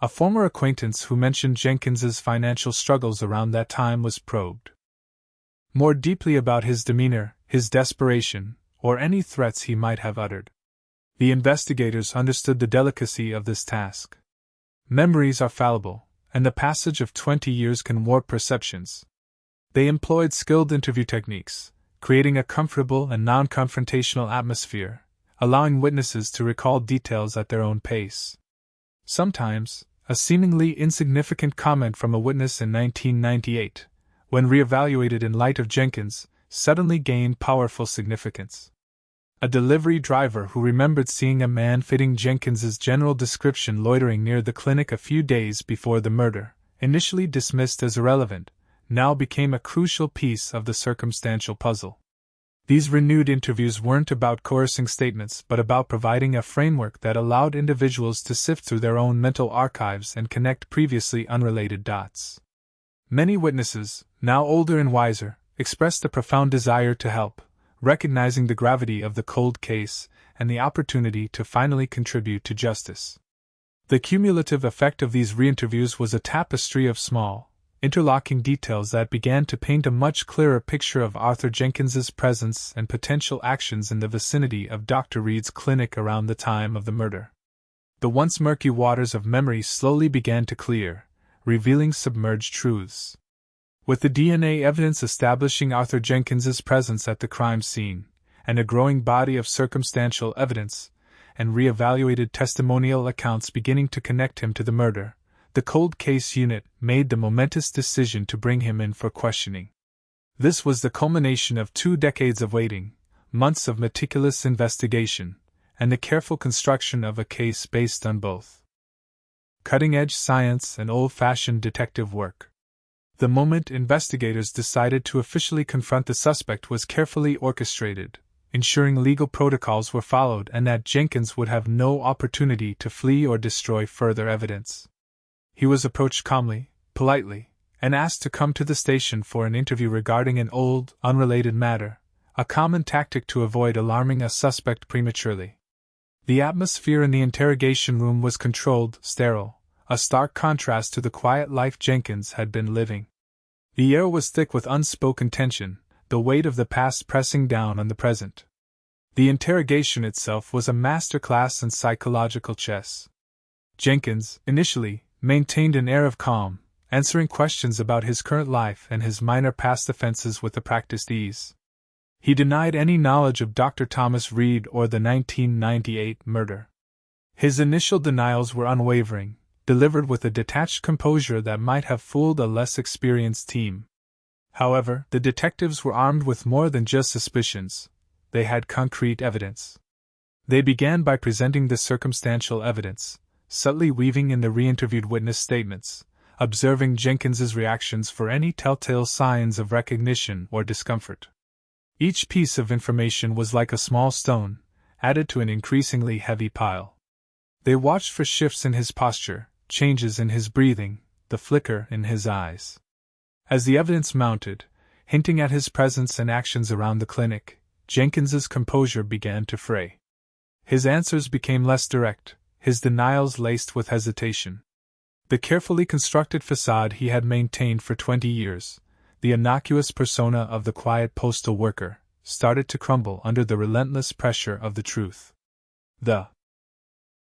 A former acquaintance who mentioned Jenkins's financial struggles around that time was probed more deeply about his demeanor, his desperation, or any threats he might have uttered. The investigators understood the delicacy of this task. Memories are fallible, and the passage of 20 years can warp perceptions. They employed skilled interview techniques, creating a comfortable and non-confrontational atmosphere, allowing witnesses to recall details at their own pace. Sometimes, a seemingly insignificant comment from a witness in 1998, when reevaluated in light of Jenkins, suddenly gained powerful significance. A delivery driver who remembered seeing a man fitting Jenkins's general description loitering near the clinic a few days before the murder, initially dismissed as irrelevant, now became a crucial piece of the circumstantial puzzle. These renewed interviews weren't about coercing statements but about providing a framework that allowed individuals to sift through their own mental archives and connect previously unrelated dots. Many witnesses, now older and wiser, expressed a profound desire to help, recognizing the gravity of the cold case and the opportunity to finally contribute to justice. The cumulative effect of these re-interviews was a tapestry of small, interlocking details that began to paint a much clearer picture of Arthur Jenkins's presence and potential actions in the vicinity of Dr. Reed's clinic around the time of the murder. The once murky waters of memory slowly began to clear, revealing submerged truths. With the DNA evidence establishing Arthur Jenkins's presence at the crime scene, and a growing body of circumstantial evidence, and re-evaluated testimonial accounts beginning to connect him to the murder, the cold case unit made the momentous decision to bring him in for questioning. This was the culmination of 2 decades of waiting, months of meticulous investigation, and the careful construction of a case based on both cutting-edge science and old-fashioned detective work. The moment investigators decided to officially confront the suspect was carefully orchestrated, ensuring legal protocols were followed and that Jenkins would have no opportunity to flee or destroy further evidence. He was approached calmly, politely, and asked to come to the station for an interview regarding an old, unrelated matter, a common tactic to avoid alarming a suspect prematurely. The atmosphere in the interrogation room was controlled, sterile, a stark contrast to the quiet life Jenkins had been living. The air was thick with unspoken tension, the weight of the past pressing down on the present. The interrogation itself was a masterclass in psychological chess. Jenkins, initially, maintained an air of calm, answering questions about his current life and his minor past offenses with a practiced ease. He denied any knowledge of Dr. Thomas Reed or the 1998 murder. His initial denials were unwavering, delivered with a detached composure that might have fooled a less experienced team. However, the detectives were armed with more than just suspicions. They had concrete evidence. They began by presenting the circumstantial evidence, subtly weaving in the re-interviewed witness statements, observing Jenkins's reactions for any telltale signs of recognition or discomfort. Each piece of information was like a small stone, added to an increasingly heavy pile. They watched for shifts in his posture, changes in his breathing, the flicker in his eyes. As the evidence mounted, hinting at his presence and actions around the clinic, Jenkins's composure began to fray. His answers became less direct, his denials laced with hesitation. The carefully constructed facade he had maintained for 20 years, the innocuous persona of the quiet postal worker, started to crumble under the relentless pressure of the truth. The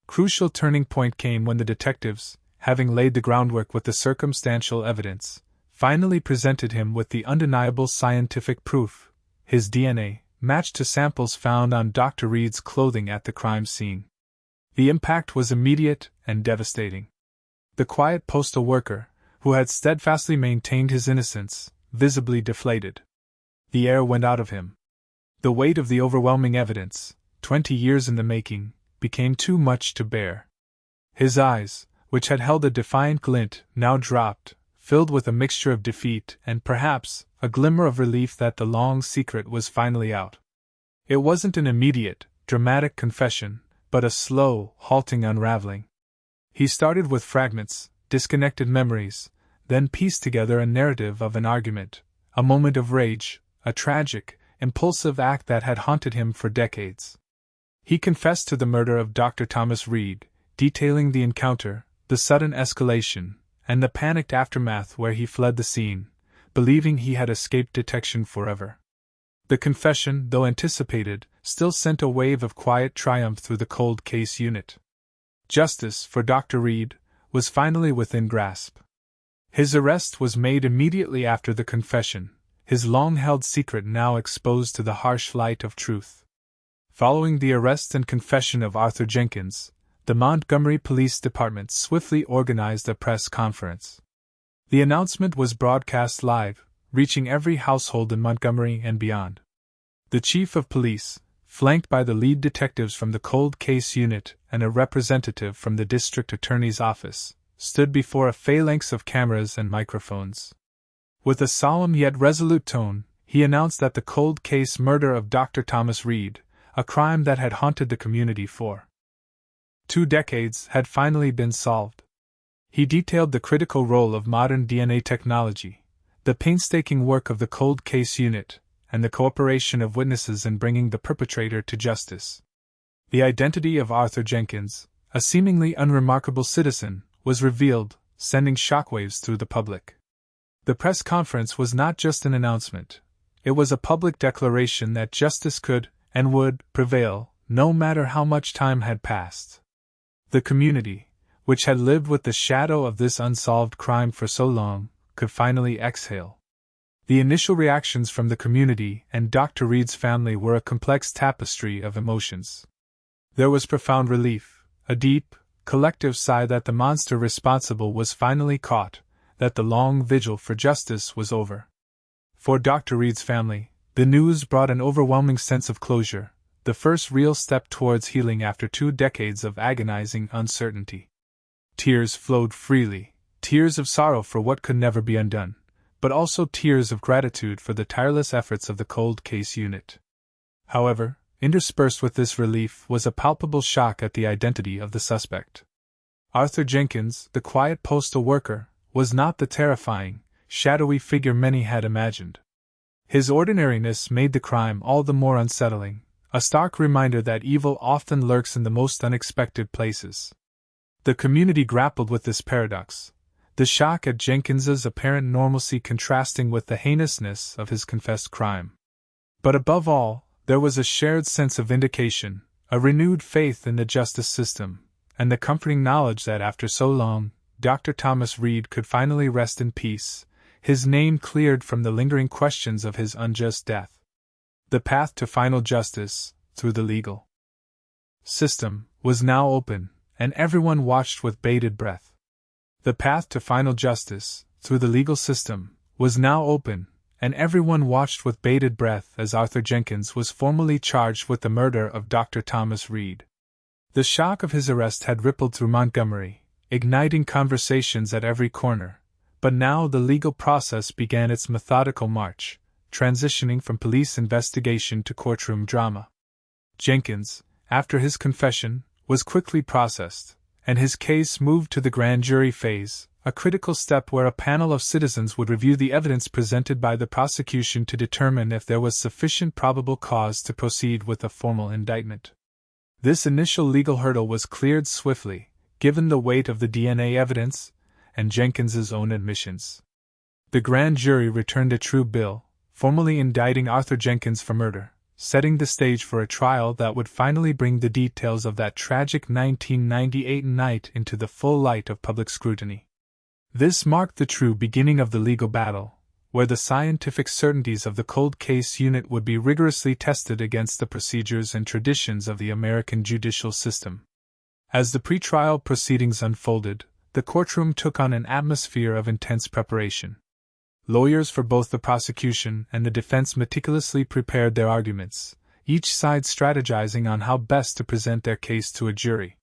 crucial turning point came when the detectives, having laid the groundwork with the circumstantial evidence, finally presented him with the undeniable scientific proof. His DNA matched to samples found on Dr. Reed's clothing at the crime scene. The impact was immediate and devastating. The quiet postal worker, who had steadfastly maintained his innocence, visibly deflated. The air went out of him. The weight of the overwhelming evidence, 20 years in the making, became too much to bear. His eyes, which had held a defiant glint, now dropped, filled with a mixture of defeat and perhaps a glimmer of relief that the long secret was finally out. It wasn't an immediate, dramatic confession, but a slow, halting unraveling. He started with fragments, disconnected memories, then pieced together a narrative of an argument, a moment of rage, a tragic, impulsive act that had haunted him for decades. He confessed to the murder of Dr. Thomas Reed, detailing the encounter, the sudden escalation, and the panicked aftermath where he fled the scene, believing he had escaped detection forever. The confession, though anticipated, still sent a wave of quiet triumph through the cold case unit. Justice for Dr. Reed was finally within grasp. His arrest was made immediately after the confession, his long-held secret now exposed to the harsh light of truth. Following the arrest and confession of Arthur Jenkins, the Montgomery Police Department swiftly organized a press conference. The announcement was broadcast live, reaching every household in Montgomery and beyond. The chief of police, flanked by the lead detectives from the Cold Case Unit and a representative from the district attorney's office, stood before a phalanx of cameras and microphones. With a solemn yet resolute tone, he announced that the cold case murder of Dr. Thomas Reed, a crime that had haunted the community for 2 decades, had finally been solved. He detailed the critical role of modern DNA technology, the painstaking work of the Cold Case Unit, and the cooperation of witnesses in bringing the perpetrator to justice. The identity of Arthur Jenkins, a seemingly unremarkable citizen, was revealed, sending shockwaves through the public. The press conference was not just an announcement, it was a public declaration that justice could, and would, prevail, no matter how much time had passed. The community, which had lived with the shadow of this unsolved crime for so long, could finally exhale. The initial reactions from the community and Dr. Reed's family were a complex tapestry of emotions. There was profound relief, a deep, collective sigh that the monster responsible was finally caught, that the long vigil for justice was over. For Dr. Reed's family, the news brought an overwhelming sense of closure, the first real step towards healing after 2 decades of agonizing uncertainty. Tears flowed freely, tears of sorrow for what could never be undone, but also tears of gratitude for the tireless efforts of the Cold Case Unit. However, interspersed with this relief was a palpable shock at the identity of the suspect. Arthur Jenkins, the quiet postal worker, was not the terrifying, shadowy figure many had imagined. His ordinariness made the crime all the more unsettling, a stark reminder that evil often lurks in the most unexpected places. The community grappled with this paradox, the shock at Jenkins's apparent normalcy contrasting with the heinousness of his confessed crime. But above all, there was a shared sense of vindication, a renewed faith in the justice system, and the comforting knowledge that after so long, Dr. Thomas Reed could finally rest in peace, his name cleared from the lingering questions of his unjust death. The path to final justice, through the legal system, was now open, and everyone watched with bated breath. The path to final justice, through the legal system, was now open, and everyone watched with bated breath as Arthur Jenkins was formally charged with the murder of Dr. Thomas Reed. The shock of his arrest had rippled through Montgomery, igniting conversations at every corner, but now the legal process began its methodical march, transitioning from police investigation to courtroom drama. Jenkins, after his confession, was quickly processed, and his case moved to the grand jury phase, a critical step where a panel of citizens would review the evidence presented by the prosecution to determine if there was sufficient probable cause to proceed with a formal indictment. This initial legal hurdle was cleared swiftly, given the weight of the DNA evidence and Jenkins's own admissions. The grand jury returned a true bill, formally indicting Arthur Jenkins for murder, setting the stage for a trial that would finally bring the details of that tragic 1998 night into the full light of public scrutiny. This marked the true beginning of the legal battle, where the scientific certainties of the Cold Case Unit would be rigorously tested against the procedures and traditions of the American judicial system. As the pretrial proceedings unfolded, the courtroom took on an atmosphere of intense preparation. Lawyers for both the prosecution and the defense meticulously prepared their arguments, each side strategizing on how best to present their case to a jury.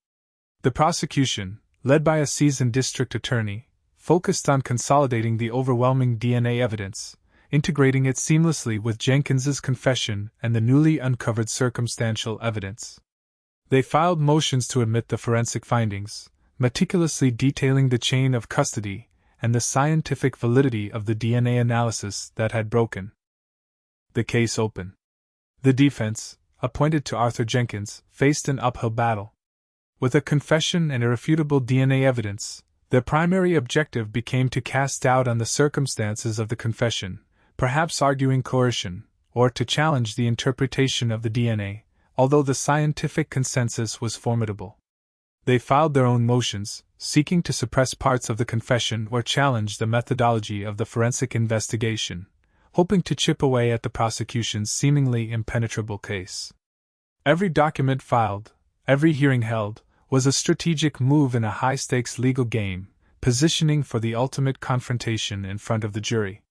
The prosecution, led by a seasoned district attorney, focused on consolidating the overwhelming DNA evidence, integrating it seamlessly with Jenkins's confession and the newly uncovered circumstantial evidence. They filed motions to admit the forensic findings, meticulously detailing the chain of custody and the scientific validity of the DNA analysis that had broken the case open. The defense, appointed to Arthur Jenkins, faced an uphill battle. With a confession and irrefutable DNA evidence, their primary objective became to cast doubt on the circumstances of the confession, perhaps arguing coercion, or to challenge the interpretation of the DNA, although the scientific consensus was formidable. They filed their own motions, seeking to suppress parts of the confession or challenge the methodology of the forensic investigation, hoping to chip away at the prosecution's seemingly impenetrable case. Every document filed, every hearing held, was a strategic move in a high-stakes legal game, positioning for the ultimate confrontation in front of the jury.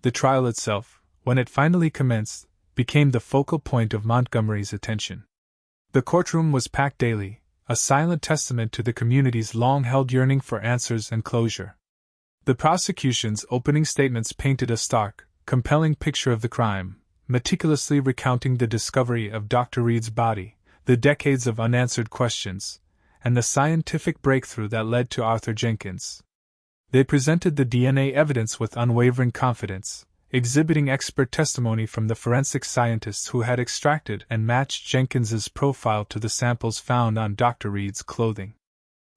The trial itself, when it finally commenced, became the focal point of Montgomery's attention. The courtroom was packed daily, a silent testament to the community's long-held yearning for answers and closure. The prosecution's opening statements painted a stark, compelling picture of the crime, meticulously recounting the discovery of Dr. Reed's body, the decades of unanswered questions, and the scientific breakthrough that led to Arthur Jenkins. They presented the DNA evidence with unwavering confidence, exhibiting expert testimony from the forensic scientists who had extracted and matched Jenkins's profile to the samples found on Dr. Reed's clothing.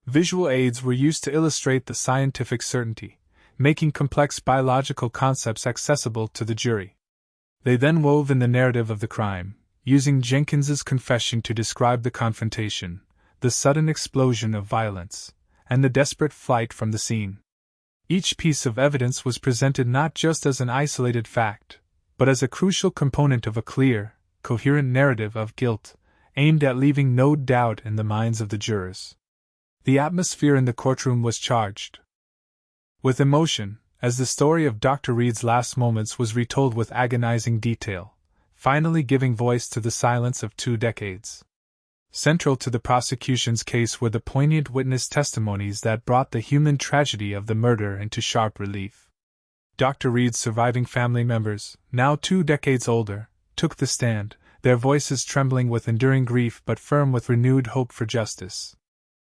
Visual aids were used to illustrate the scientific certainty, making complex biological concepts accessible to the jury. They then wove in the narrative of the crime, using Jenkins's confession to describe the confrontation, the sudden explosion of violence, and the desperate flight from the scene. Each piece of evidence was presented not just as an isolated fact, but as a crucial component of a clear, coherent narrative of guilt, aimed at leaving no doubt in the minds of the jurors. The atmosphere in the courtroom was charged with emotion, as the story of Dr. Reed's last moments was retold with agonizing detail, finally giving voice to the silence of 2 decades. Central to the prosecution's case were the poignant witness testimonies that brought the human tragedy of the murder into sharp relief. Dr. Reed's surviving family members, now 2 decades older, took the stand, their voices trembling with enduring grief but firm with renewed hope for justice.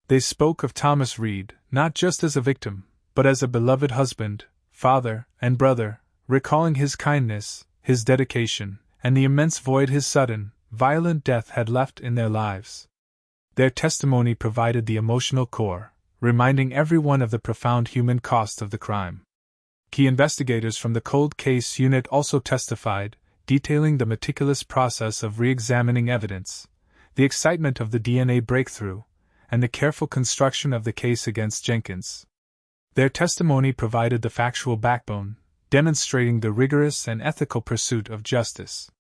They spoke of Thomas Reed, not just as a victim, but as a beloved husband, father, and brother, recalling his kindness, his dedication, and the immense void his sudden, violent death had left in their lives. Their testimony provided the emotional core, reminding everyone of the profound human cost of the crime. Key investigators from the Cold Case Unit also testified, detailing the meticulous process of re-examining evidence, the excitement of the DNA breakthrough, and the careful construction of the case against Jenkins. Their testimony provided the factual backbone, demonstrating the rigorous and ethical pursuit of justice.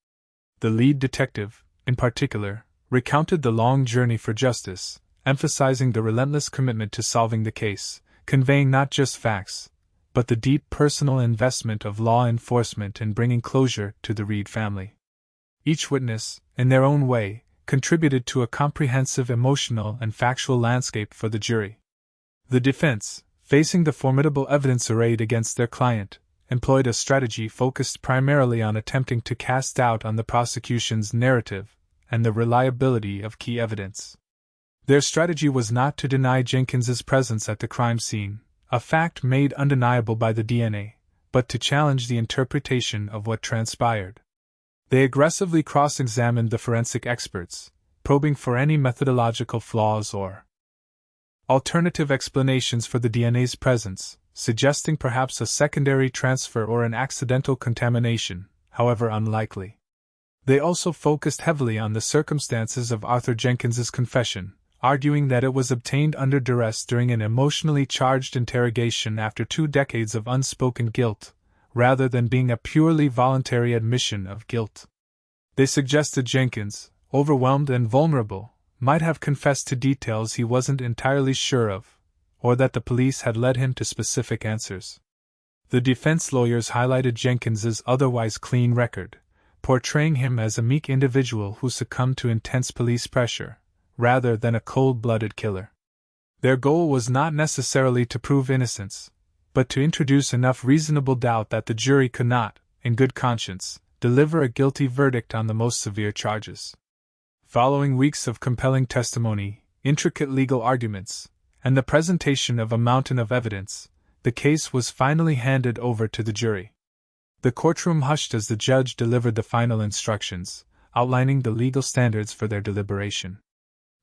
The lead detective, in particular, recounted the long journey for justice, emphasizing the relentless commitment to solving the case, conveying not just facts, but the deep personal investment of law enforcement in bringing closure to the Reed family. Each witness, in their own way, contributed to a comprehensive emotional and factual landscape for the jury. The defense, facing the formidable evidence arrayed against their client, employed a strategy focused primarily on attempting to cast doubt on the prosecution's narrative and the reliability of key evidence. Their strategy was not to deny Jenkins's presence at the crime scene, a fact made undeniable by the DNA, but to challenge the interpretation of what transpired. They aggressively cross-examined the forensic experts, probing for any methodological flaws or alternative explanations for the DNA's presence, suggesting perhaps a secondary transfer or an accidental contamination, however unlikely. They also focused heavily on the circumstances of Arthur Jenkins's confession, arguing that it was obtained under duress during an emotionally charged interrogation after 2 decades of unspoken guilt, rather than being a purely voluntary admission of guilt. They suggested Jenkins, overwhelmed and vulnerable, might have confessed to details he wasn't entirely sure of, or that the police had led him to specific answers. The defense lawyers highlighted Jenkins's otherwise clean record, portraying him as a meek individual who succumbed to intense police pressure, rather than a cold-blooded killer. Their goal was not necessarily to prove innocence, but to introduce enough reasonable doubt that the jury could not, in good conscience, deliver a guilty verdict on the most severe charges. Following weeks of compelling testimony, intricate legal arguments, and the presentation of a mountain of evidence, the case was finally handed over to the jury. The courtroom hushed as the judge delivered the final instructions, outlining the legal standards for their deliberation.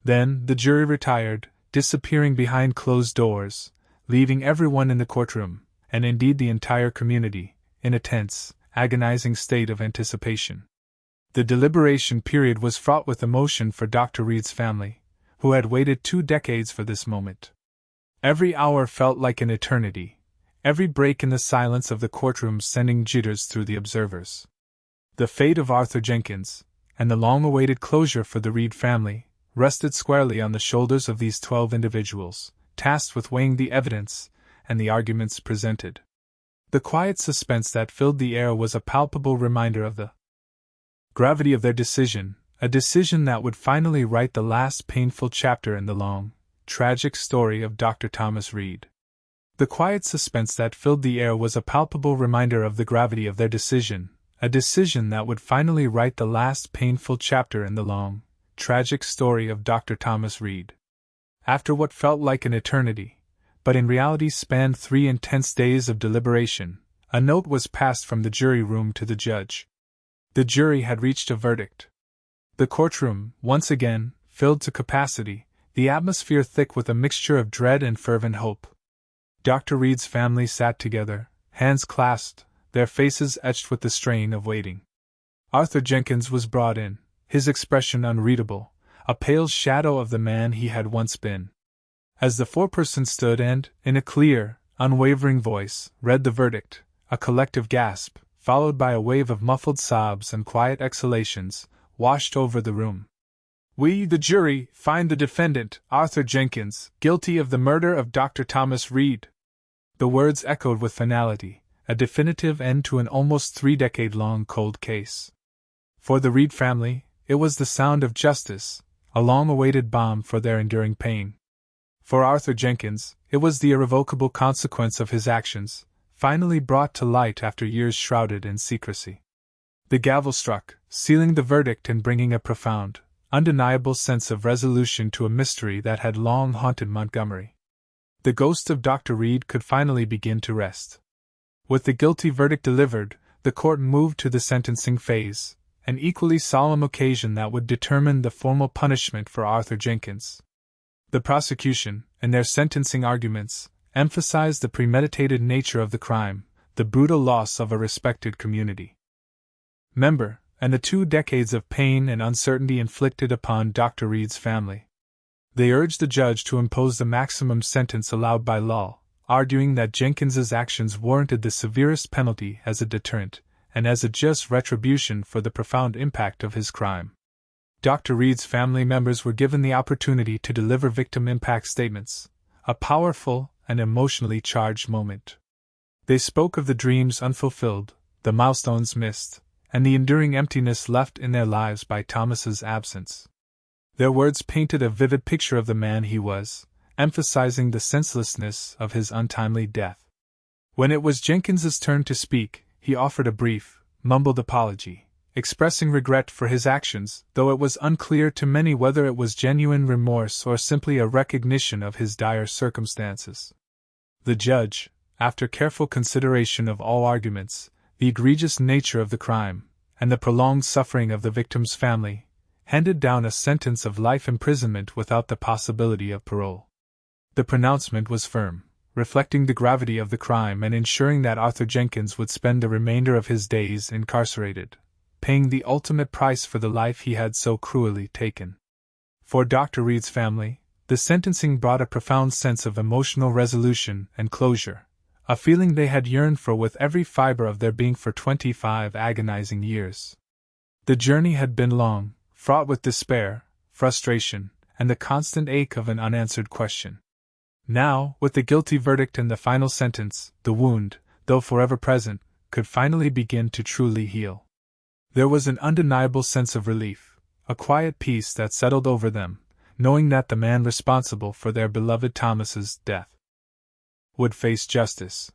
Then, the jury retired, disappearing behind closed doors, leaving everyone in the courtroom, and indeed the entire community, in a tense, agonizing state of anticipation. The deliberation period was fraught with emotion for Dr. Reed's family, who had waited 2 decades for this moment. Every hour felt like an eternity, every break in the silence of the courtroom sending jitters through the observers. The fate of Arthur Jenkins, and the long-awaited closure for the Reed family, rested squarely on the shoulders of these 12 individuals, tasked with weighing the evidence and the arguments presented. The quiet suspense that filled the air was a palpable reminder of the gravity of their decision, a decision that would finally write the last painful chapter in the long, tragic story of Dr. Thomas Reed. The quiet suspense that filled the air was a palpable reminder of the gravity of their decision, a decision that would finally write the last painful chapter in the long, tragic story of Dr. Thomas Reed. After what felt like an eternity, but in reality spanned 3 intense days of deliberation, a note was passed from the jury room to the judge. The jury had reached a verdict. The courtroom, once again, filled to capacity, the atmosphere thick with a mixture of dread and fervent hope. Dr. Reed's family sat together, hands clasped, their faces etched with the strain of waiting. Arthur Jenkins was brought in, his expression unreadable, a pale shadow of the man he had once been. As the foreperson stood and, in a clear, unwavering voice, read the verdict, a collective gasp, followed by a wave of muffled sobs and quiet exhalations, washed over the room. "We, the jury, find the defendant, Arthur Jenkins, guilty of the murder of Dr. Thomas Reed." The words echoed with finality, a definitive end to an almost 3-decade-long cold case. For the Reed family, it was the sound of justice, a long-awaited balm for their enduring pain. For Arthur Jenkins, it was the irrevocable consequence of his actions, finally brought to light after years shrouded in secrecy. The gavel struck, sealing the verdict and bringing a profound, undeniable sense of resolution to a mystery that had long haunted Montgomery. The ghost of Dr. Reed could finally begin to rest. With the guilty verdict delivered, the court moved to the sentencing phase, an equally solemn occasion that would determine the formal punishment for Arthur Jenkins. The prosecution, in their sentencing arguments, emphasized the premeditated nature of the crime, the brutal loss of a respected community member, and the 2 decades of pain and uncertainty inflicted upon Dr. Reed's family. They urged the judge to impose the maximum sentence allowed by law, arguing that Jenkins's actions warranted the severest penalty as a deterrent and as a just retribution for the profound impact of his crime. Dr. Reed's family members were given the opportunity to deliver victim impact statements, a powerful and emotionally charged moment. They spoke of the dreams unfulfilled, the milestones missed, and the enduring emptiness left in their lives by Thomas's absence. Their words painted a vivid picture of the man he was, emphasizing the senselessness of his untimely death. When it was Jenkins's turn to speak, he offered a brief, mumbled apology, expressing regret for his actions, though it was unclear to many whether it was genuine remorse or simply a recognition of his dire circumstances. The judge, after careful consideration of all arguments, the egregious nature of the crime, and the prolonged suffering of the victim's family, handed down a sentence of life imprisonment without the possibility of parole. The pronouncement was firm, reflecting the gravity of the crime and ensuring that Arthur Jenkins would spend the remainder of his days incarcerated, paying the ultimate price for the life he had so cruelly taken. For Dr. Reed's family, the sentencing brought a profound sense of emotional resolution and closure, a feeling they had yearned for with every fiber of their being for 25 agonizing years. The journey had been long, fraught with despair, frustration, and the constant ache of an unanswered question. Now, with the guilty verdict and the final sentence, the wound, though forever present, could finally begin to truly heal. There was an undeniable sense of relief, a quiet peace that settled over them, knowing that the man responsible for their beloved Thomas's death would face justice.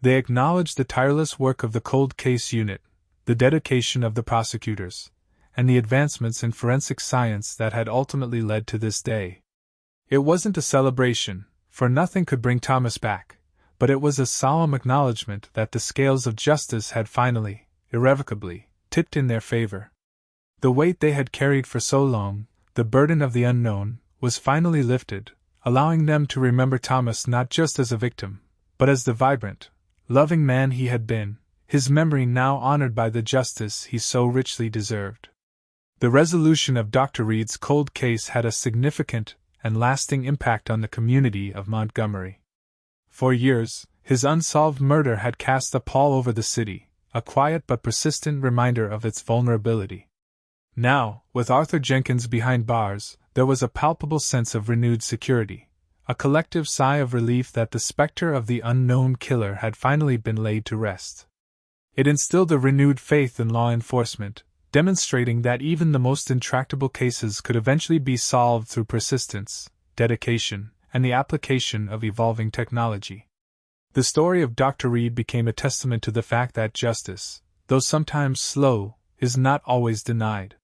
They acknowledged the tireless work of the cold case unit, the dedication of the prosecutors, and the advancements in forensic science that had ultimately led to this day. It wasn't a celebration, for nothing could bring Thomas back, but it was a solemn acknowledgement that the scales of justice had finally, irrevocably, tipped in their favor. The weight they had carried for so long, the burden of the unknown, was finally lifted, allowing them to remember Thomas not just as a victim, but as the vibrant, loving man he had been, his memory now honored by the justice he so richly deserved. The resolution of Dr. Reed's cold case had a significant and lasting impact on the community of Montgomery. For years, his unsolved murder had cast a pall over the city, a quiet but persistent reminder of its vulnerability. Now, with Arthur Jenkins behind bars, there was a palpable sense of renewed security, a collective sigh of relief that the specter of the unknown killer had finally been laid to rest. It instilled a renewed faith in law enforcement, demonstrating that even the most intractable cases could eventually be solved through persistence, dedication, and the application of evolving technology. The story of Dr. Reed became a testament to the fact that justice, though sometimes slow, is not always denied.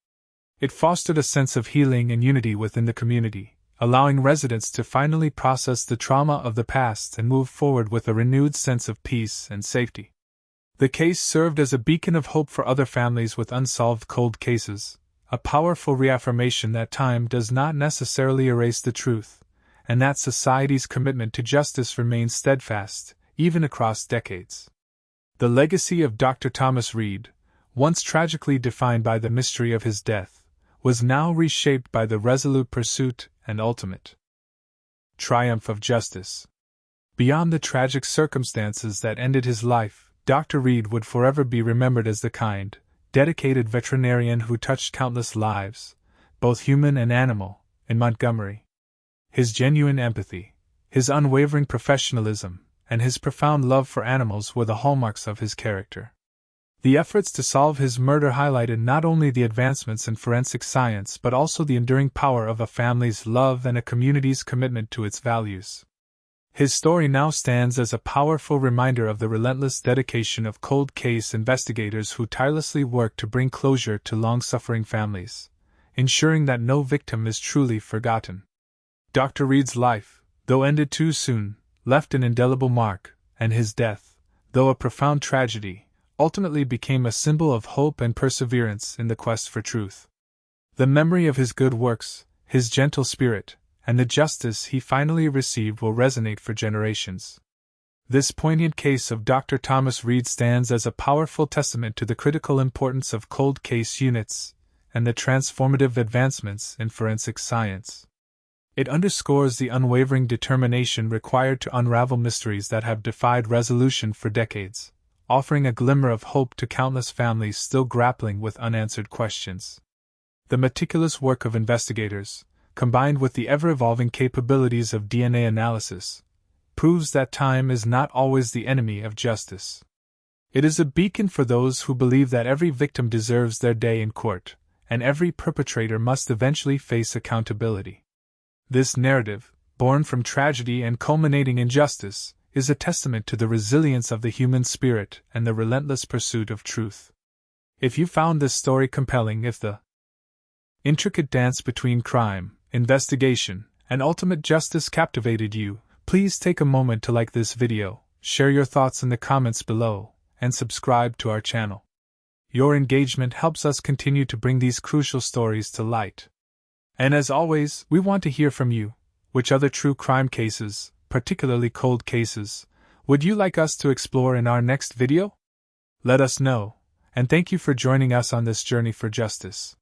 It fostered a sense of healing and unity within the community, allowing residents to finally process the trauma of the past and move forward with a renewed sense of peace and safety. The case served as a beacon of hope for other families with unsolved cold cases, a powerful reaffirmation that time does not necessarily erase the truth, and that society's commitment to justice remains steadfast, even across decades. The legacy of Dr. Thomas Reed, once tragically defined by the mystery of his death, was now reshaped by the resolute pursuit and ultimate triumph of justice. Beyond the tragic circumstances that ended his life, Dr. Reed would forever be remembered as the kind, dedicated veterinarian who touched countless lives, both human and animal, in Montgomery. His genuine empathy, his unwavering professionalism, and his profound love for animals were the hallmarks of his character. The efforts to solve his murder highlighted not only the advancements in forensic science but also the enduring power of a family's love and a community's commitment to its values. His story now stands as a powerful reminder of the relentless dedication of cold case investigators who tirelessly work to bring closure to long-suffering families, ensuring that no victim is truly forgotten. Dr. Reed's life, though ended too soon, left an indelible mark, and his death, though a profound tragedy, ultimately became a symbol of hope and perseverance in the quest for truth. The memory of his good works, his gentle spirit, and the justice he finally received will resonate for generations. This poignant case of Dr. Thomas Reed stands as a powerful testament to the critical importance of cold case units and the transformative advancements in forensic science. It underscores the unwavering determination required to unravel mysteries that have defied resolution for decades, offering a glimmer of hope to countless families still grappling with unanswered questions. The meticulous work of investigators, combined with the ever-evolving capabilities of DNA analysis, proves that time is not always the enemy of justice. It is a beacon for those who believe that every victim deserves their day in court, and every perpetrator must eventually face accountability. This narrative, born from tragedy and culminating in justice, is a testament to the resilience of the human spirit and the relentless pursuit of truth. If you found this story compelling, if the intricate dance between crime, investigation, and ultimate justice captivated you, please take a moment to like this video, share your thoughts in the comments below, and subscribe to our channel. Your engagement helps us continue to bring these crucial stories to light. And as always, we want to hear from you. Which other true crime cases, particularly cold cases, would you like us to explore in our next video? Let us know, and thank you for joining us on this journey for justice.